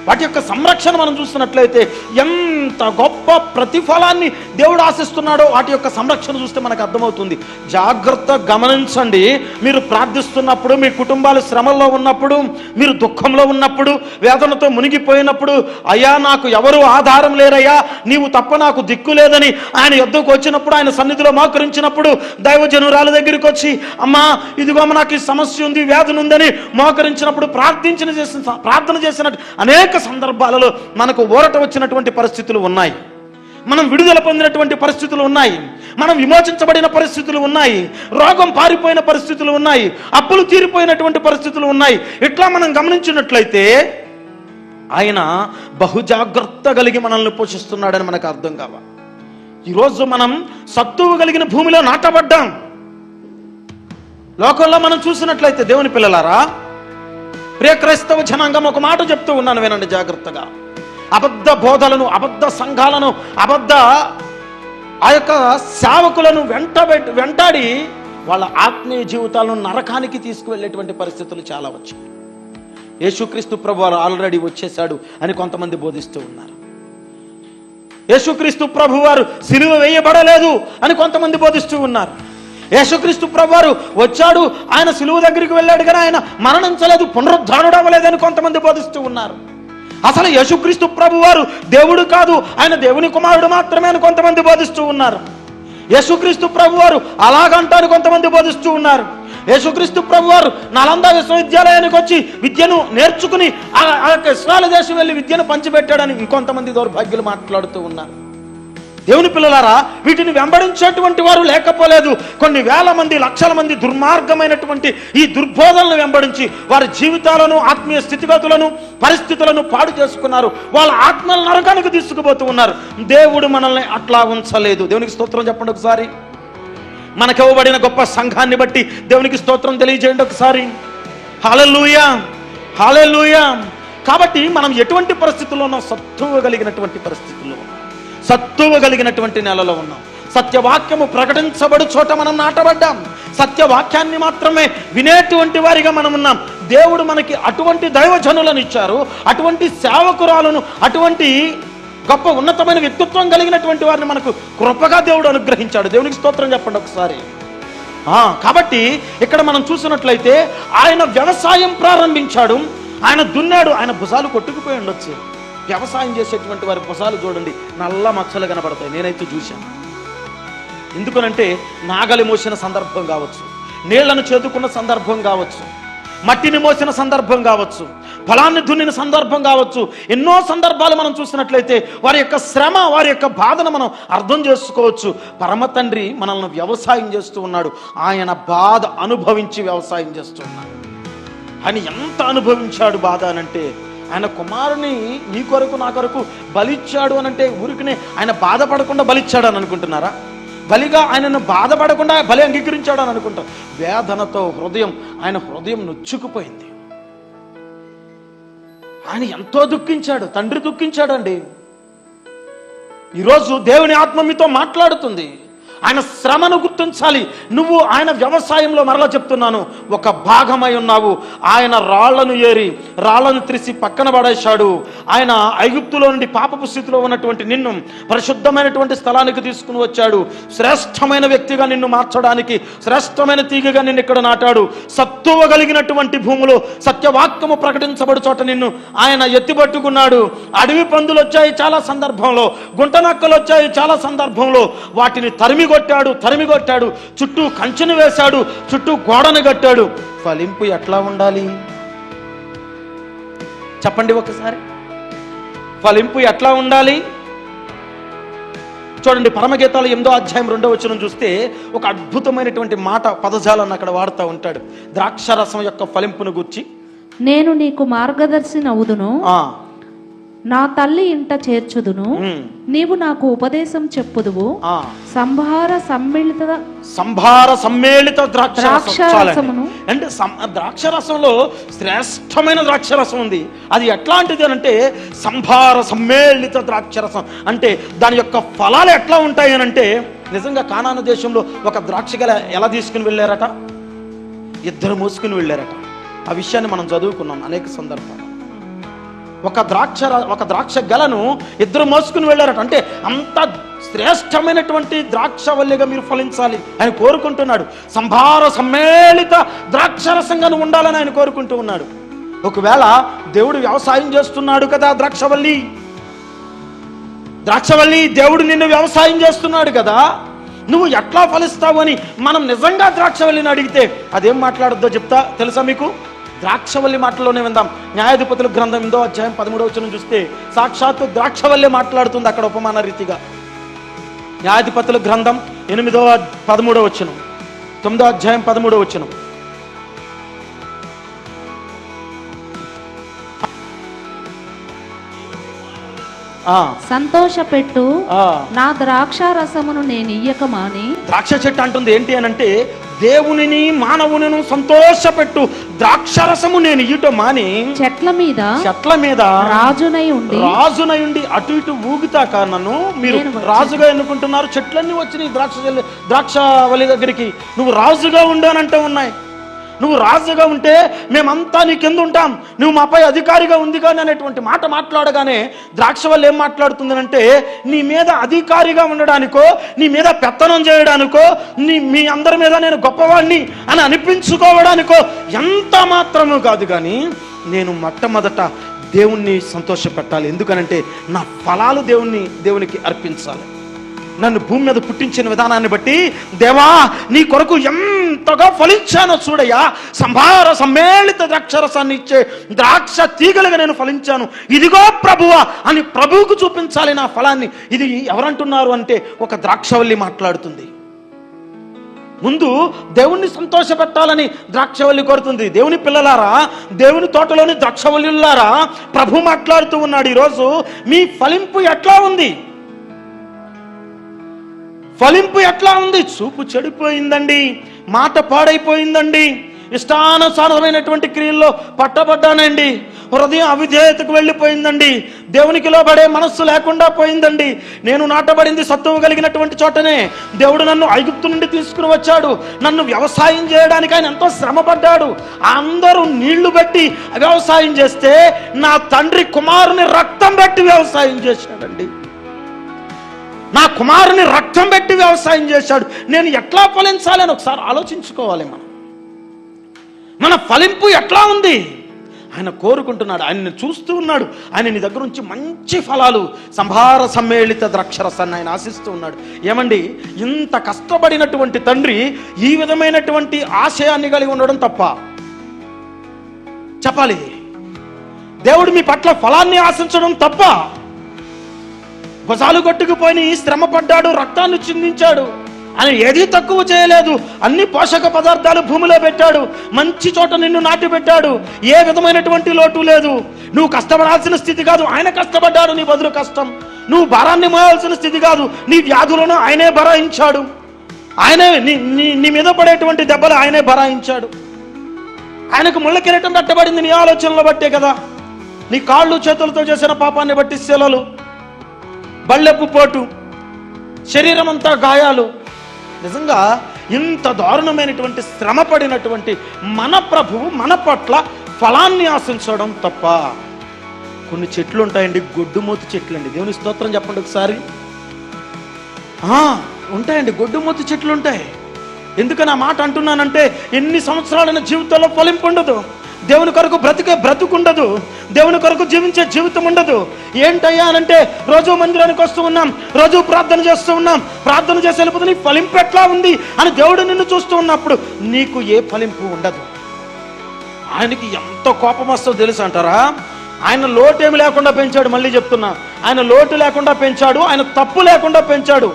S1: వాటి యొక్క సంరక్షణ మనం చూస్తున్నట్లయితే ఎంత గొప్ప ప్రతిఫలాన్ని దేవుడు ఆశిస్తున్నాడో వాటి యొక్క సంరక్షణ చూస్తే మనకు అర్థమవుతుంది. జాగ్రత్త గమనించండి. మీరు ప్రార్థిస్తున్నప్పుడు, మీ కుటుంబాలు శ్రమల్లో ఉన్నప్పుడు, మీరు దుఃఖంలో ఉన్నప్పుడు, వేదనతో మునిగిపోయినప్పుడు, అయ్యా నాకు ఎవరు ఆధారం లేరయ్యా, నీవు తప్ప నాకు దిక్కు లేదని ఆయన యొద్దకు వచ్చినప్పుడు, ఆయన సన్నిధిలో మోకరించినప్పుడు, దైవజనురాల దగ్గరికి వచ్చి అమ్మా ఇదిగో నాకు ఈ సమస్య ఉంది, వ్యాధి ఉందని మోకరించినప్పుడు ప్రార్థన చేసినట్టు అనేక సందర్భాలలో మనకు ఊరట వచ్చినటువంటి పరిస్థితులు ఉన్నాయి, మనం విడుదల పొందినటువంటి పరిస్థితులు ఉన్నాయి, మనం విమోచించబడిన పరిస్థితులు ఉన్నాయి, రోగం పారిపోయిన పరిస్థితులు ఉన్నాయి, అప్పులు తీరిపోయినటువంటి పరిస్థితులు ఉన్నాయి. ఇట్లా మనం గమనించినట్లయితే ఆయన బహుజాగ్రత్త కలిగి మనల్ని పోషిస్తున్నాడని మనకు అర్థం కావాలి. ఈరోజు మనం సత్తువు కలిగిన భూమిలో నాటబడ్డాం. లోకంలో మనం చూసినట్లయితే దేవుని పిల్లలారా, ప్రియ క్రైస్తవ జనాంగం, ఒక మాట చెప్తూ ఉన్నాను, వినండి జాగ్రత్తగా. అబద్ధ బోధలను, అబద్ధ సంఘాలను, అబద్ధ ఆ యొక్క సేవకులను వెంటాడి వాళ్ళ ఆత్మీయ జీవితాలను నరకానికి తీసుకువెళ్ళేటువంటి పరిస్థితులు చాలా వచ్చాయి. యేసుక్రీస్తు ప్రభువారు ఆల్రెడీ వచ్చేశాడు అని కొంతమంది బోధిస్తూ ఉన్నారు. యేసుక్రీస్తు ప్రభువారు సిలువ వేయబడలేదు అని కొంతమంది బోధిస్తూ ఉన్నారు. యేసుక్రీస్తు ప్రభువారు వచ్చాడు, ఆయన సిలువ దగ్గరికి వెళ్ళాడు కానీ ఆయన మరణించలేదు, పునరుద్ధానుడు అవ్వలేదని కొంతమంది బోధిస్తూ ఉన్నారు. అసలు యేసుక్రీస్తు ప్రభువారు దేవుడు కాదు, ఆయన దేవుని కుమారుడు మాత్రమే అని కొంతమంది బోధిస్తూ ఉన్నారు. యేసుక్రీస్తు ప్రభువారు అలాగంటారు కొంతమంది బోధిస్తూ ఉన్నారు. యేసుక్రీస్తు ప్రభువారు నాలంద విశ్వవిద్యాలయానికి వచ్చి విద్యను నేర్చుకుని ఇశ్రాయేలు దేశం వెళ్ళి విద్యను పంచిపెట్టాడని ఇంకొంతమంది దౌర్భాగ్యులు మాట్లాడుతూ ఉన్నారు. దేవుని పిల్లలారా, వీటిని వెంబడించేటువంటి వారు లేకపోలేదు. కొన్ని వేల మంది, లక్షల మంది దుర్మార్గమైనటువంటి ఈ దుర్బోధనలను వెంబడించి వారి జీవితాలను, ఆత్మీయ స్థితిగతులను, పరిస్థితులను పాడు చేసుకున్నారు. వాళ్ళ ఆత్మల నరకానికి తీసుకుపోతూ ఉన్నారు. దేవుడు మనల్ని అట్లా ఉంచలేదు. దేవునికి స్తోత్రం చెప్పండి ఒకసారి. మనకు ఇవ్వబడిన గొప్ప సంఘాన్ని బట్టి దేవునికి స్తోత్రం తెలియజేయండి ఒకసారి. హల్లెలూయా.
S2: హల్లెలూయా. కాబట్టి మనం ఎటువంటి పరిస్థితుల్లో ఉన్నాం? సత్తువ కలిగినటువంటి పరిస్థితుల్లో ఉన్నాం, సత్తువ కలిగినటువంటి నెలలో ఉన్నాం. సత్యవాక్యము ప్రకటించబడు చోట మనం నాటబడ్డాం. సత్యవాక్యాన్ని మాత్రమే వినేటువంటి వారిగా మనం ఉన్నాం. దేవుడు మనకి అటువంటి దైవజనులను ఇచ్చారు, అటువంటి సేవకురాలను, అటువంటి గొప్ప ఉన్నతమైన వ్యక్తిత్వం కలిగినటువంటి వారిని మనకు కృపగా దేవుడు అనుగ్రహించాడు. దేవునికి స్తోత్రం చెప్పండి ఒకసారి. కాబట్టి ఇక్కడ మనం చూసినట్లయితే ఆయన వ్యవసాయం ప్రారంభించాడు, ఆయన దున్నాడు, ఆయన భుజాలు కొట్టుకుపోయి ఉండొచ్చు. వ్యవసాయం చేసేటువంటి వారి భుజాలు చూడండి, నల్ల మచ్చలు కనబడతాయి. నేనైతే చూశాను. ఎందుకనంటే నాగలి మోసిన సందర్భం కావచ్చు, నీళ్లను చేదుకున్న సందర్భం కావచ్చు, మట్టిని మోసిన సందర్భం కావచ్చు, ఫలాన్ని దున్నిన సందర్భం కావచ్చు. ఎన్నో సందర్భాలు మనం చూసినట్లయితే వారి యొక్క శ్రమ, వారి యొక్క బాధను మనం అర్థం చేసుకోవచ్చు. పరమ తండ్రి మనల్ని వ్యవసాయం చేస్తూ ఉన్నాడు. ఆయన బాధ అనుభవించి వ్యవసాయం చేస్తూ ఉన్నాడు. ఆయన ఎంత అనుభవించాడు బాధ అనంటే, ఆయన కుమారుని నీ కొరకు నా కొరకు బలిచ్చాడు అనంటే ఊరికనే ఆయన బాధపడకుండా బలిచ్చాడు అని అనుకుంటున్నారా? బలిగా ఆయనను బాధపడకుండా బలి అంగీకరించాడు అని అనుకుంటారు. వేదనతో ఆయన హృదయం నొచ్చుకుపోయింది. ఆయన ఎంతో దుఃఖించాడు, తండ్రి దుఃఖించాడండి. ఈరోజు దేవుని ఆత్మ మీతో మాట్లాడుతుంది. ఆయన శ్రమను గుర్తించాలి. నువ్వు ఆయన వ్యవసాయంలో, మరలా చెప్తున్నాను, ఒక భాగమై ఉన్నావు. ఆయన రాళ్లను త్రిసి పక్కన పడేశాడు. ఆయన ఐగుప్తులో నుండి పాపపు స్థితిలో ఉన్నటువంటి నిన్ను పరిశుద్ధమైనటువంటి స్థలానికి తీసుకుని వచ్చాడు. శ్రేష్టమైన వ్యక్తిగా నిన్ను మార్చడానికి, శ్రేష్టమైన తీగగా నిన్ను ఇక్కడ నాటాడు. సత్తువ కలిగినటువంటి భూమిలో సత్యవాక్యము ప్రకటించబడు చోట నిన్ను ఆయన ఎత్తిపట్టుకున్నాడు. అడవి పందులు వచ్చాయి చాలా సందర్భంలో, గుంటనక్కలు వచ్చాయి చాలా సందర్భంలో. వాటిని తరిమి కొట్టాడు, చుట్టూ కంచెను వేశాడు, చుట్టూ గోడను కట్టాడు. ఫలింపు ఎట్లా ఉండాలి చెప్పండి ఒకసారి? ఫలింపు ఎట్లా ఉండాలి చూడండి. పరమగీతాలు 8వ అధ్యాయం 2వ వచనం చూస్తే ఒక అద్భుతమైనటువంటి మాట, పదజాలను అక్కడ వాడుతూ ఉంటాడు. ద్రాక్షరసం యొక్క ఫలింపును గురించి,
S3: నేను నీకు మార్గదర్శి నవుదును, నా తల్లి ఇంట చేర్చుదును, నీవు నాకు ఉపదేశం చెప్పుదువు, సంభార సమ్మేళిత ద్రాక్షరసమును. అంటే ద్రాక్షరసంలో శ్రేష్టమైన ద్రాక్షరసం ఉంది. అది ఎట్లాంటిది అంటే సంభార సమ్మేళిత ద్రాక్షరసం. అంటే దాని యొక్క ఫలాలు ఎట్లా ఉంటాయి అని అంటే, నిజంగా కానాను దేశంలో ఒక ద్రాక్ష గెల ఎలా తీసుకుని వెళ్ళారట? ఇద్దరు మోసుకుని వెళ్ళారట. ఆ విషయాన్ని మనం చదువుకున్నాం అనేక సందర్భాలు. ఒక ద్రాక్ష గెలను ఇద్దరు మోసుకుని వెళ్ళారట. అంటే అంత శ్రేష్టమైనటువంటి ద్రాక్షవల్లిగా మీరు ఫలించాలి ఆయన కోరుకుంటున్నాడు. సంభార సమ్మేళిత ద్రాక్షరసంగా ఉండాలని ఆయన కోరుకుంటూ ఉన్నాడు. ఒకవేళ దేవుడు వ్యవసాయం చేస్తున్నాడు కదా, ద్రాక్షవల్లి దేవుడు నిన్ను వ్యవసాయం చేస్తున్నాడు కదా, నువ్వు ఎట్లా ఫలిస్తావు అని మనం నిజంగా ద్రాక్షవల్లిని అడిగితే అదేం మాట్లాడొద్దో చెప్తా తెలుసా మీకు? ద్రాక్షవల్లి మాటలోనే విందాం. న్యాయాధిపతుల గ్రంథం 8వ అధ్యాయం 13వ వచనం చూస్తే సాక్షాత్తు ద్రాక్షవల్లి మాట్లాడుతుంది అక్కడ ఉపమాన రీతిగా. న్యాయాధిపతుల గ్రంథం 8వ 13వ వచనం, 9వ అధ్యాయం 13వ వచనం. సంతోషపెట్టు నా ద్రాక్ష రసమును నేను ఇయ్యక మాని.
S2: ద్రాక్ష చెట్టు అంటుంది ఏంటి అని అంటే, దేవునిని మానవుని సంతోషపెట్టు ద్రాక్షరసము నేను ఇయ్యటం మాని చెట్ల మీద రాజునై ఉండి అటు ఇటు ఊగుతాక నన్ను మీరు రాజుగా ఎన్నుకుంటున్నారు. చెట్లన్నీ వచ్చి ద్రాక్షవల్లి దగ్గరికి నువ్వు రాజుగా ఉండానంటే ఉన్నాయి. నువ్వు రాజుగా ఉంటే మేమంతా నీ కింద ఉంటాం, నువ్వు మాపై అధికారిగా ఉంది కానీ అనేటువంటి మాట మాట్లాడగానే ద్రాక్షవల్లి ఏం మాట్లాడుతుందనంటే, నీ మీద అధికారిగా ఉండడానికో, నీ మీద పెత్తనం చేయడానికో, మీ అందరి మీద నేను గొప్పవాడిని అని అనిపించుకోవడానికో ఎంత మాత్రమూ కాదు. కానీ నేను మొట్టమొదట దేవుణ్ణి సంతోషపెట్టాలి. ఎందుకనంటే నా ఫలాలు దేవునికి అర్పించాలి. నన్ను భూమి మీద పుట్టించిన విధానాన్ని బట్టి, దేవా నీ కొరకు ఎంతగా ఫలించానో చూడయ్యా, సంభార సమ్మేళిత ద్రాక్షరసాన్ని ఇచ్చే ద్రాక్ష తీగలుగా నేను ఫలించాను, ఇదిగో ప్రభువా అని ప్రభువుకు చూపించాలి నా ఫలాన్ని. ఇది ఎవరంటున్నారు అంటే ఒక ద్రాక్షవల్లి మాట్లాడుతుంది. ముందు దేవుణ్ణి సంతోషపెట్టాలని ద్రాక్షవల్లి కోరుతుంది. దేవుని పిల్లలారా, దేవుని తోటలోని ద్రాక్షవల్లిలారా, ప్రభు మాట్లాడుతూ ఉన్నాడు ఈరోజు, మీ ఫలింపు ఎట్లా ఉంది? ఫలింపు ఎట్లా ఉంది? చూపు చెడిపోయిందండి, మాట పాడైపోయిందండి,
S3: ఇష్టానుసారమైనటువంటి క్రియల్లో పట్టబడ్డానండి. హృదయం అవిధేయతకు వెళ్ళిపోయిందండి. దేవునికి లోబడే మనస్సు లేకుండా పోయిందండి. నేను నాటబడింది సత్తువ కలిగినటువంటి చోటనే. దేవుడు నన్ను ఐగుప్తు నుండి తీసుకుని వచ్చాడు. నన్ను వ్యవసాయం చేయడానికి ఆయన ఎంతో శ్రమ పడ్డాడు. అందరూ నీళ్లు పెట్టి వ్యవసాయం చేస్తే నా తండ్రి కుమారుని రక్తం పెట్టి వ్యవసాయం చేశాడండి. నా కుమారుని రక్తం పెట్టి వ్యవసాయం చేశాడు. నేను ఎట్లా ఫలించాలని ఒకసారి ఆలోచించుకోవాలి. మన ఫలింపు ఎట్లా ఉంది ఆయన కోరుకుంటున్నాడు. ఆయన్ని చూస్తూ ఉన్నాడు. ఆయన నీ దగ్గర నుంచి మంచి ఫలాలు, సంభార సమ్మేళిత ద్రాక్షరసాన్ని ఆయన ఆశిస్తూ ఉన్నాడు. ఏమండి, ఇంత కష్టపడినటువంటి తండ్రి ఈ విధమైనటువంటి ఆశయాన్ని కలిగి ఉండడం తప్ప? చెప్పాలి. దేవుడు మీ పట్ల ఫలాన్ని ఆశించడం తప్ప? భుజాలు కొట్టుకుపోయి శ్రమ పడ్డాడు, రక్తాన్ని చిందించాడు. ఆయన ఏదీ తక్కువ చేయలేదు. అన్ని పోషక పదార్థాలు భూమిలో పెట్టాడు. మంచి చోట నిన్ను నాటి పెట్టాడు. ఏ విధమైనటువంటి లోటు లేదు. నువ్వు కష్టపడాల్సిన స్థితి కాదు, ఆయన కష్టపడ్డాడు నీ బదులు కష్టం. నువ్వు భారాన్ని మోయాల్సిన స్థితి కాదు, నీ వ్యాధులను ఆయనే భరాయించాడు. ఆయనే నీ మీద పడేటువంటి దెబ్బలు ఆయనే భరాయించాడు. ఆయనకు ముళ్ళ కిరీటం కట్టబడింది నీ ఆలోచనలు బట్టే కదా. నీ కాళ్ళు చేతులతో చేసిన పాపాన్ని బట్టి శిలలు, బళ్ళెప్పు పోటు, శరీరం అంతా గాయాలు. నిజంగా ఇంత దారుణమైనటువంటి శ్రమ పడినటువంటి మన ప్రభువు మన పట్ల ఫలాన్ని ఆశించడం తప్ప? కొన్ని చెట్లు ఉంటాయండి, గొడ్డుమూతి చెట్లు అండి. దేవుని స్తోత్రం చెప్పండి ఒకసారి. ఉంటాయండి, గొడ్డుమూతి చెట్లు ఉంటాయి. ఎందుకని ఆ మాట అంటున్నానంటే, ఎన్ని సంవత్సరాలైన జీవితంలో ఫలింపు ఉండదు. దేవుని కొరకు బ్రతుకుండదు. దేవుని కొరకు జీవించే జీవితం ఉండదు. ఏంటయ్యా అనంటే, రోజు మందిరానికి వస్తూ ఉన్నాం, రోజు ప్రార్థన చేస్తూ ఉన్నాం, ప్రార్థన చేసే వెళ్ళిపోతే నీ ఫలింపు ఎట్లా ఉంది అని దేవుడు నిన్ను చూస్తూ ఉన్నప్పుడు నీకు ఏ ఫలింపు ఉండదు. ఆయనకి ఎంత కోపం వస్తుందో తెలుసు అంటారా? ఆయన లోటేమి లేకుండా పెంచాడు. మళ్ళీ చెప్తున్నా, ఆయన లోటు లేకుండా పెంచాడు, ఆయన తప్పు లేకుండా పెంచాడు.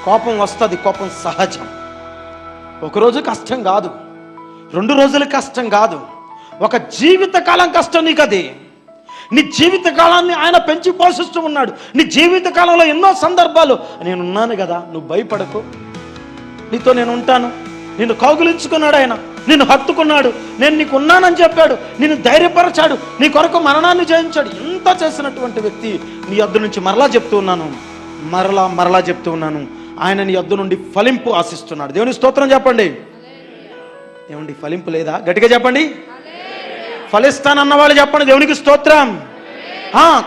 S3: కోపం వస్తుంది, కోపం సహజం. ఒకరోజు కష్టం కాదు, 2 రోజుల కష్టం కాదు, ఒక జీవితకాలం కష్టం నీకు. అది నీ జీవితకాలాన్ని ఆయన పెంచి పోషిస్తూ ఉన్నాడు. నీ జీవితకాలంలో ఎన్నో సందర్భాలు నేనున్నాను కదా, నువ్వు భయపడకు, నీతో నేను ఉంటాను. నిన్ను కౌగులించుకున్నాడు ఆయన, నిన్ను హత్తుకున్నాడు, నేను నీకు ఉన్నానని చెప్పాడు, నిన్ను ధైర్యపరచాడు, నీ కొరకు మరణాన్ని జయించాడు. ఇంత చేసినటువంటి వ్యక్తి నీ యొద్ద నుంచి మరలా చెప్తూ ఉన్నాను, ఆయన నీ యొద్ద నుండి ఫలింపు ఆశిస్తున్నాడు. దేవుని స్తోత్రం చెప్పండి. ఏమండి, ఫలింపు లేదా? గట్టిగా చెప్పండి. ఫలిస్తానన్న వాళ్ళు చెప్పండి దేవునికి స్తోత్రం.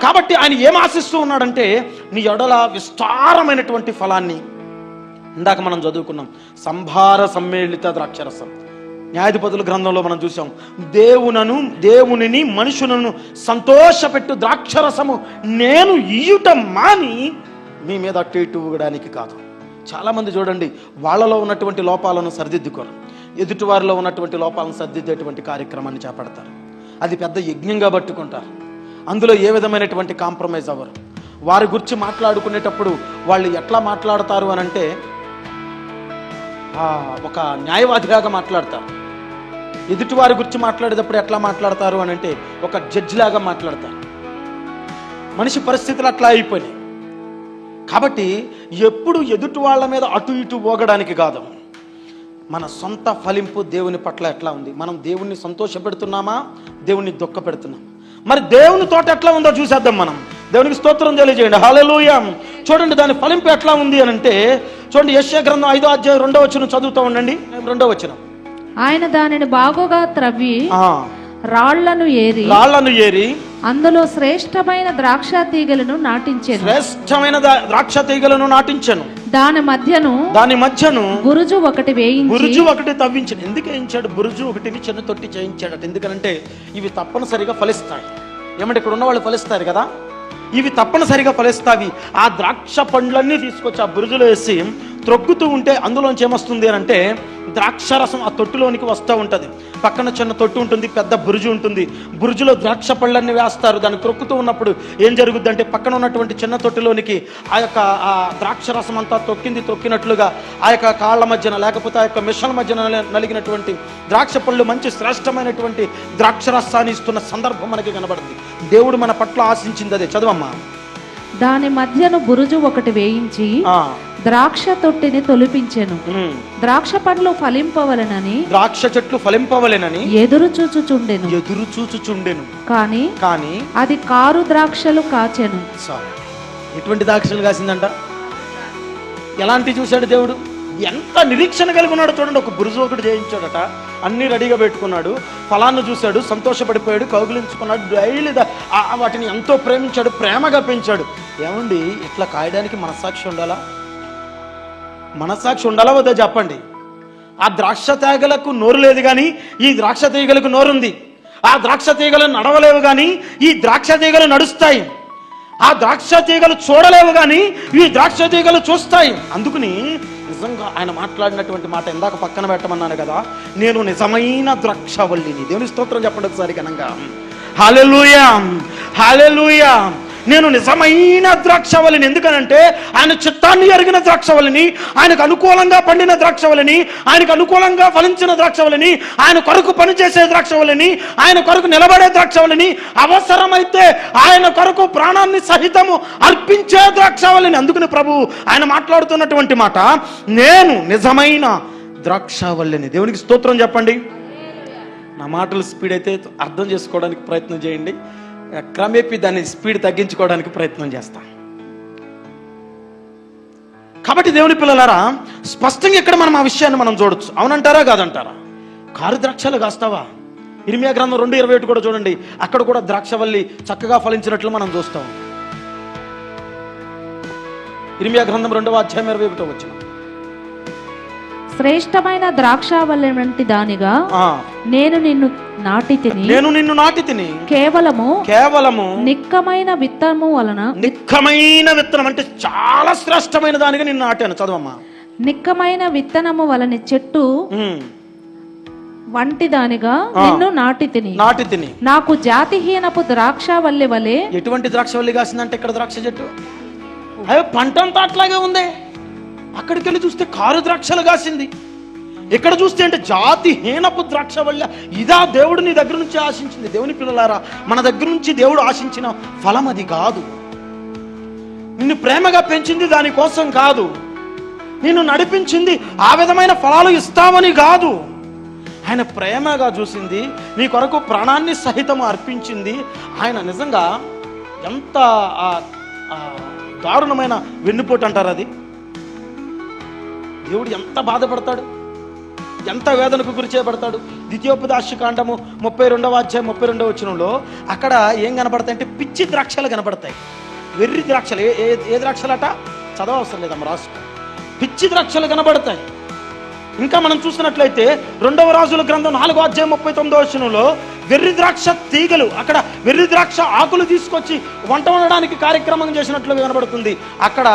S3: కాబట్టి ఆయన ఏం ఆశిస్తూ ఉన్నాడంటే, నీ ఎడల విస్తారమైనటువంటి ఫలాన్ని. ఇందాక మనం చదువుకున్నాం, సంభార సమ్మేళిత ద్రాక్షరసం. న్యాయాధిపతుల గ్రంథంలో మనం చూసాం, దేవునిని మనుషులను సంతోషపెట్టు ద్రాక్షరసము నేను ఇయ్యుట మాని మీ మీద అటు ఇటు ఊగడానికి కాదు. చాలామంది చూడండి, వాళ్ళలో ఉన్నటువంటి లోపాలను సరిదిద్దుకోరు, ఎదుటివారిలో ఉన్నటువంటి లోపాలను సరిదిద్దేటువంటి కార్యక్రమాన్ని చేపడతారు. అది పెద్ద యజ్ఞంగా పట్టుకుంటారు. అందులో ఏ విధమైనటువంటి కాంప్రమైజ్ అవ్వరు. వారి గురించి మాట్లాడుకునేటప్పుడు వాళ్ళు ఎట్లా మాట్లాడతారు అని అంటే, ఒక న్యాయవాదిలాగా మాట్లాడతారు. ఎదుటి వారి గురించి మాట్లాడేటప్పుడు ఎట్లా మాట్లాడతారు అని అంటే, ఒక జడ్జి లాగా మాట్లాడతారు. మనిషి పరిస్థితులు అట్లా అయిపోయినాయి. కాబట్టి ఎప్పుడు ఎదుటి వాళ్ళ మీద అటు ఇటు పోగడానికి కాదు, మన సొంత ఫలింపు దేవుని పట్ల ఎట్లా ఉంది. మనం దేవుణ్ణి సంతోషపెడుతున్నామా, దేవుణ్ణి దుఃఖ పెడుతున్నామా? మరి దేవుని తోట ఎట్లా ఉందో చూసేద్దాం. మనం దేవునికి స్తోత్రం తెలియజేయండి. హల్లెలూయా. చూడండి దాని ఫలింపు ఎట్లా ఉంది అని అంటే, చూడండి యెషయా గ్రంథం 5వ అధ్యాయం 2వ వచనం చదువుతూ ఉండండి. 2వ వచనం.
S4: ఆయన దానిని బాగుగా త్రవ్వి రాళ్లను ఏరి అందులో శ్రేష్టమైన ద్రాక్ష తీగలను నాటించెను. దాని మధ్యను బురుజు ఒకటి
S3: తవ్వించాడు. ఎందుకు వేయించాడు? బురుజు ఒకటిని చిన్న తొట్టి చేయించాడట. ఎందుకంటే ఇవి తప్పనిసరిగా ఫలిస్తాయి. ఏమంటే ఇక్కడ ఉన్న వాళ్ళు ఫలిస్తారు కదా, ఇవి తప్పనిసరిగా ఫలిస్తాయి. ఆ ద్రాక్ష పండ్లన్నీ తీసుకొచ్చి ఆ బురుజులో వేసి త్రొక్కుతూ ఉంటే అందులోంచి ఏమొస్తుంది అని అంటే, ద్రాక్షరసం ఆ తొట్టులోనికి వస్తూ ఉంటుంది. పక్కన చిన్న తొట్టు ఉంటుంది, పెద్ద బురుజు ఉంటుంది. బురుజులో ద్రాక్ష పళ్ళన్నీ వేస్తారు. దాన్ని త్రొక్కుతూ ఉన్నప్పుడు ఏం జరుగుద్ది అంటే, పక్కన ఉన్నటువంటి చిన్న తొట్టులోనికి ఆ ద్రాక్షరసం అంతా తొక్కినట్లుగా ఆ యొక్క కాళ్ళ మధ్యన లేకపోతే ఆ యొక్క మిషన్ల మధ్యన నలిగినటువంటి ద్రాక్ష పళ్ళు మంచి శ్రేష్టమైనటువంటి ద్రాక్షరసాన్ని ఇస్తున్న సందర్భం మనకి కనబడుతుంది. దేవుడు మన పట్ల ఆశించింది అదే. చదవమ్మా.
S4: దాని మధ్యను బురుజు ఒకటి వేయించి ద్రాక్ష తొట్టిని తొలిపించెను. ద్రాక్ష పండ్లు ఫలింపవలెనని,
S3: ద్రాక్ష చెట్లు ఫలింపవలెనని
S4: ఎదురు చూచుచుండెను. కానీ అది కారు ద్రాక్షలు కాచెను.
S3: ఎటువంటి ద్రాక్షలు కాసిందంట? ఎలాంటి చూశాడు దేవుడు? ఎంత నిరీక్షణ కలిగి ఉన్నాడు చూడండి. ఒక బురుజు ఒకటి చేయించాడట, అన్ని రెడీగా పెట్టుకున్నాడు, ఫలాన్ని చూశాడు, సంతోషపడిపోయాడు, కౌగిలించుకున్నాడు, డైలీ వాటిని ఎంతో ప్రేమించాడు, ప్రేమగా పెంచాడు. ఏమండి, ఇట్లా కాయడానికి మనస్సాక్షి ఉండాలా? మనస్సాక్షి ఉండాలా వద్దా చెప్పండి? ఆ ద్రాక్ష తీగలకు నోరు లేదు కానీ ఈ ద్రాక్ష తీగలకు నోరుంది. ఆ ద్రాక్ష తీగలు నడవలేవు కానీ ఈ ద్రాక్ష తీగలు నడుస్తాయి. ఆ ద్రాక్ష తీగలు చూడలేవు కానీ ఈ ద్రాక్ష తీగలు చూస్తాయి. అందుకని నిజంగా ఆయన మాట్లాడినటువంటి మాట ఇందాక పక్కన పెట్టమన్నాను కదా, నేను నిజమైన ద్రాక్షవల్లిని. దేవుని స్తోత్రం చెప్పండి ఒకసారి ఘనంగా. హల్లెలూయా, హల్లెలూయా. నేను నిజమైన ద్రాక్షవల్లిని. ఎందుకనంటే ఆయన చిత్తాన్ని ఎరిగిన ద్రాక్షవల్లిని, ఆయనకు అనుకూలంగా పండిన ద్రాక్షవల్లిని, ఆయనకు అనుకూలంగా ఫలించిన ద్రాక్షవల్లిని, ఆయన కొరకు పనిచేసే ద్రాక్షవల్లిని, ఆయన కొరకు నిలబడే ద్రాక్షవల్లిని, అవసరమైతే ఆయన కొరకు ప్రాణాన్ని సహితము అర్పించే ద్రాక్షవల్లిని. అందుకని ప్రభు ఆయన మాట్లాడుతున్నటువంటి మాట, నేను నిజమైన ద్రాక్షవల్లిని. దేవునికి స్తోత్రం చెప్పండి. నా మాటలు స్పీడ్ అయితే అర్థం చేసుకోవడానికి ప్రయత్నం చేయండి, క్రమేపీ దాన్ని స్పీడ్ తగ్గించుకోవడానికి ప్రయత్నం చేస్తాం. కాబట్టి దేవుని పిల్లలారా, స్పష్టంగా ఇక్కడ మనం ఆ విషయాన్ని మనం చూడొచ్చు. అవునంటారా కాదంటారా? కారు ద్రాక్షలు కాస్తావా? ఇర్మియా గ్రంథం 2:21 కూడా చూడండి, అక్కడ కూడా ద్రాక్షవల్లి చక్కగా ఫలించినట్లు మనం చూస్తాం. ఇర్మియా గ్రంథం 2:21
S4: శ్రేష్టమైన ద్రాక్షావల్లి వంటి దానిగా నేను నిన్ను నాటి తిని కేవలము నిక్కమైన విత్తనము వలన.
S3: నిక్కమైన విత్తనం అంటే చాలా శ్రేష్టమైన దానిగా నిన్ను నాటాను. చదవమ్మా.
S4: నిక్కమైన విత్తనము వలని చెట్టు వంటి దానిగా నిన్ను నాటి తిని నాకు జాతిహీనపు ద్రాక్షావల్లి వలె.
S3: ఎటువంటి ద్రాక్షవల్లి కాసిందంటే ఇక్కడ ద్రాక్ష చెట్టు అయ్యో పంటంతా అట్లాగే ఉంది. అక్కడికి వెళ్ళి చూస్తే కారు ద్రాక్షలు కాసింది. ఇక్కడ చూస్తే అంటే జాతిహీనపు ద్రాక్షవల్లి. ఇదా దేవుడు నీ దగ్గర నుంచి ఆశించింది? దేవుని పిల్లలారా, మన దగ్గర నుంచి దేవుడు ఆశించిన ఫలం అది కాదు. నిన్ను ప్రేమగా పెంచింది దానికోసం కాదు, నిన్ను నడిపించింది ఆ విధమైన ఫలాలు ఇస్తామని కాదు. ఆయన ప్రేమగా చూసింది, నీ కొరకు ప్రాణాన్ని సహితము అర్పించింది. ఆయన నిజంగా ఎంత దారుణమైన వెన్నుపోటు అంటారు అది. దేవుడు ఎంత బాధపడతాడు, ఎంత వేదనకు గురి చేయబడతాడు. ద్వితీయోపదేశకాండము 32:32 అక్కడ ఏం కనబడతాయి అంటే పిచ్చి ద్రాక్షలు కనబడతాయి, వెర్రి ద్రాక్షలు. ఏ ద్రాక్షలట చదవవసరం లేదమ్మ, రాసుకో. పిచ్చి ద్రాక్షలు కనబడతాయి. ఇంకా మనం చూసినట్లయితే 2వ రాజుల గ్రంథం 4:39 వెర్రి ద్రాక్ష తీగలు, అక్కడ వెర్రి ద్రాక్ష ఆకులు తీసుకొచ్చి వంట వండడానికి కార్యక్రమం చేసినట్లుగా కనబడుతుంది. అక్కడ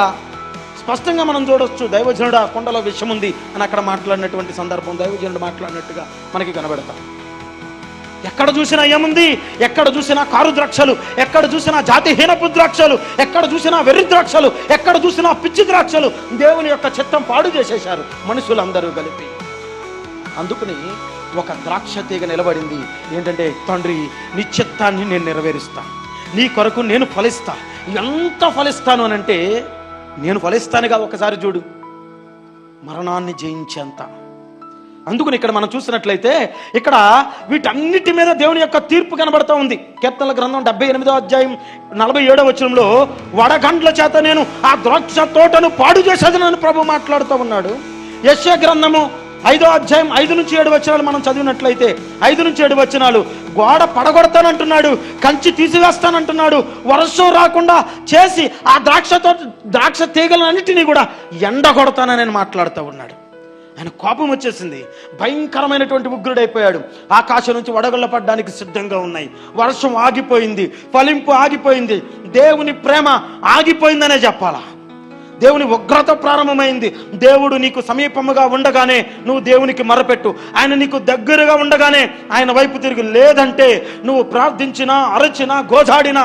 S3: స్పష్టంగా మనం చూడొచ్చు, దైవజనుడు ఆ కొండలో విషయం ఉంది అని అక్కడ మాట్లాడినటువంటి సందర్భం దైవజనుడు మాట్లాడినట్టుగా మనకి కనబడతాం. ఎక్కడ చూసినా ఏముంది? ఎక్కడ చూసినా కారు ద్రాక్షలు, ఎక్కడ చూసినా జాతిహీనపు ద్రాక్షలు, ఎక్కడ చూసినా వెర్రి ద్రాక్షలు, ఎక్కడ చూసినా పిచ్చి ద్రాక్షలు. దేవుని యొక్క చిత్తం పాడు చేసేశారు మనుషులందరూ కలిపి. అందుకని ఒక ద్రాక్ష తీగ నిలబడింది. ఏంటంటే, తండ్రి నీ చిత్తాన్ని నేను నెరవేరుస్తాను, నీ కొరకు నేను ఫలిస్తా. ఎంత ఫలిస్తాను అని అంటే, నేను ఫలిస్తానుగా ఒకసారి చూడు, మరణాన్ని జయించేంత. అందుకని ఇక్కడ మనం చూసినట్లయితే ఇక్కడ వీటన్నిటి మీద దేవుని యొక్క తీర్పు కనబడతా ఉంది. కీర్తనల గ్రంథం 78:47 వడగండ్ల చేత నేను ఆ ద్రాక్ష తోటను పాడు చేసేదనని ప్రభు మాట్లాడుతూ ఉన్నాడు. యెషయా గ్రంథము 5:5-7 మనం చదివినట్లయితే 5-7 గోడ పడగొడతానంటున్నాడు, కంచి తీసివేస్తానంటున్నాడు, వర్షం రాకుండా చేసి ఆ ద్రాక్ష తీగలన్నిటినీ కూడా ఎండగొడతానని మాట్లాడుతూ ఉన్నాడు. ఆయన కోపం వచ్చేసింది, భయంకరమైనటువంటి ఉగ్రుడైపోయాడు. ఆకాశం నుంచి వడగళ్ళ పడడానికి సిద్ధంగా ఉన్నాయి, వర్షం ఆగిపోయింది, ఫలింపు ఆగిపోయింది, దేవుని ప్రేమ ఆగిపోయిందనే చెప్పాలా. దేవుని ఉగ్రత ప్రారంభమైంది. దేవుడు నీకు సమీపముగా ఉండగానే నువ్వు దేవునికి మొరపెట్టు, ఆయన నీకు దగ్గరగా ఉండగానే ఆయన వైపు తిరిగి. లేదంటే నువ్వు ప్రార్థించినా, అరచినా, గోజాడినా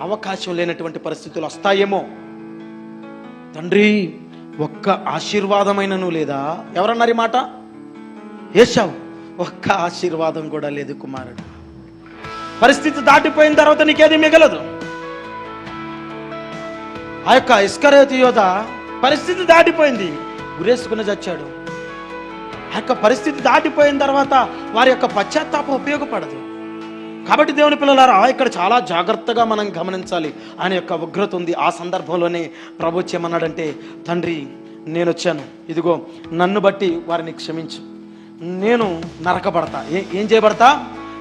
S3: అవకాశం లేనటువంటి పరిస్థితులు వస్తాయేమో. తండ్రి ఒక్క ఆశీర్వాదమైనను లేదా? ఎవరన్నారు ఈ మాట? ఏశావు. ఒక్క ఆశీర్వాదం కూడా లేదు కుమారుడు. పరిస్థితి దాటిపోయిన తర్వాత నీకేది మిగలదు. ఆ యొక్క ఇస్కరియోతు యోధ పరిస్థితి దాటిపోయింది, గురేసుకుని చచ్చాడు. ఆ యొక్క పరిస్థితి దాటిపోయిన తర్వాత వారి యొక్క పశ్చాత్తాపం ఉపయోగపడదు. కాబట్టి దేవుని పిల్లలారా, ఇక్కడ చాలా జాగ్రత్తగా మనం గమనించాలి. ఆయన యొక్క ఉగ్రత ఉంది. ఆ సందర్భంలోనే ప్రభు ఏమన్నాడంటే, తండ్రి నేను వచ్చాను, ఇదిగో నన్ను బట్టి వారిని క్షమించు, నేను నరకబడతా. ఏం చేయబడతా?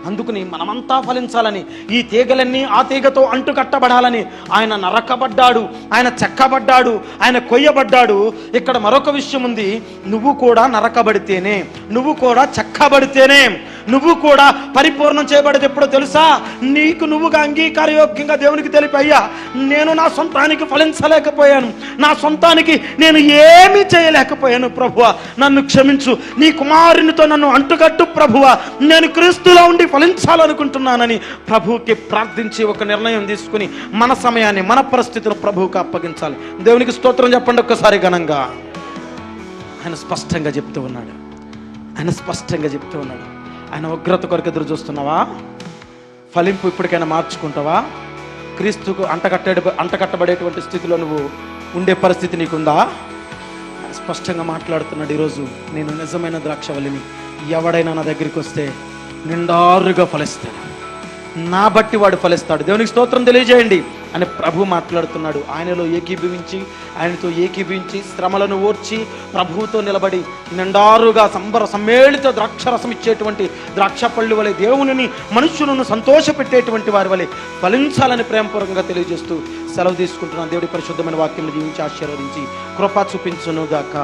S3: అందుకుని మనమంతా ఫలించాలని, ఈ తీగలన్నీ ఆ తీగతో అంటుకట్టబడాలని ఆయన నరకబడ్డాడు, ఆయన చెక్కబడ్డాడు, ఆయన కొయ్యబడ్డాడు. ఇక్కడ మరొక విషయం ఉంది, నువ్వు కూడా నరకబడితేనే, నువ్వు కూడా చెక్కబడితేనే, నువ్వు కూడా పరిపూర్ణం చేయబడేది ఎప్పుడో తెలుసా? నీకు నువ్వుగా అంగీకారయోగ్యంగా దేవునికి తెలిపి, అయ్యా నేను నా సొంతానికి ఫలించలేకపోయాను, నా సొంతానికి నేను ఏమీ చేయలేకపోయాను ప్రభువా, నన్ను క్షమించు, నీ కుమారునితో నన్ను అంటుకట్టు ప్రభువా, నేను క్రీస్తులో ఉండి ఫలించాలనుకుంటున్నానని ప్రభువుకి ప్రార్థించి ఒక నిర్ణయం తీసుకుని మన సమయాన్ని, మన పరిస్థితులు ప్రభువుకి అప్పగించాలి. దేవునికి స్తోత్రం చెప్పండి ఒక్కసారి ఘనంగా. ఆయన స్పష్టంగా చెప్తూ ఉన్నాడు, ఆయన స్పష్టంగా చెప్తూ ఉన్నాడు. ఆయన ఉగ్రత కొరకు ఎదురు చూస్తున్నావా? ఫలింపు ఇప్పటికైనా మార్చుకుంటావా? క్రీస్తుకు అంటకట్టబడేటువంటి స్థితిలో నువ్వు ఉండే పరిస్థితి నీకుందా? స్పష్టంగా మాట్లాడుతున్నాడు ఈరోజు. నేను నిజమైన ద్రాక్షవల్లిని, ఎవడైనా నా దగ్గరికి వస్తే నిండారుగా ఫలిస్తాడు, నా బట్టి వాడు ఫలిస్తాడు. దేవునికి స్తోత్రం తెలియజేయండి అని ప్రభు మాట్లాడుతున్నాడు. ఆయనలో ఏకీభవించి, ఆయనతో ఏకీభవించి శ్రమలను ఓర్చి ప్రభువుతో నిలబడి నిండారుగా సమ్మేళిత ద్రాక్షరసం ఇచ్చేటువంటి ద్రాక్ష పళ్ళు వలె, దేవునిని మనుషులను సంతోషపెట్టేటువంటి వారి వలె ఫలించాలని ప్రేమపూర్వకంగా తెలియజేస్తూ సెలవు తీసుకుంటున్నాను. దేవుడి పరిశుద్ధమైన వాక్యం జీవించి ఆశీర్వదించి కృప చూపించునుగాక.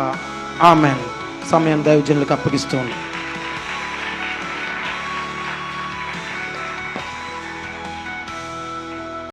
S3: ఆమేన్. సమయం దైవజనులకు అప్పగిస్తూ ఉన్నాను.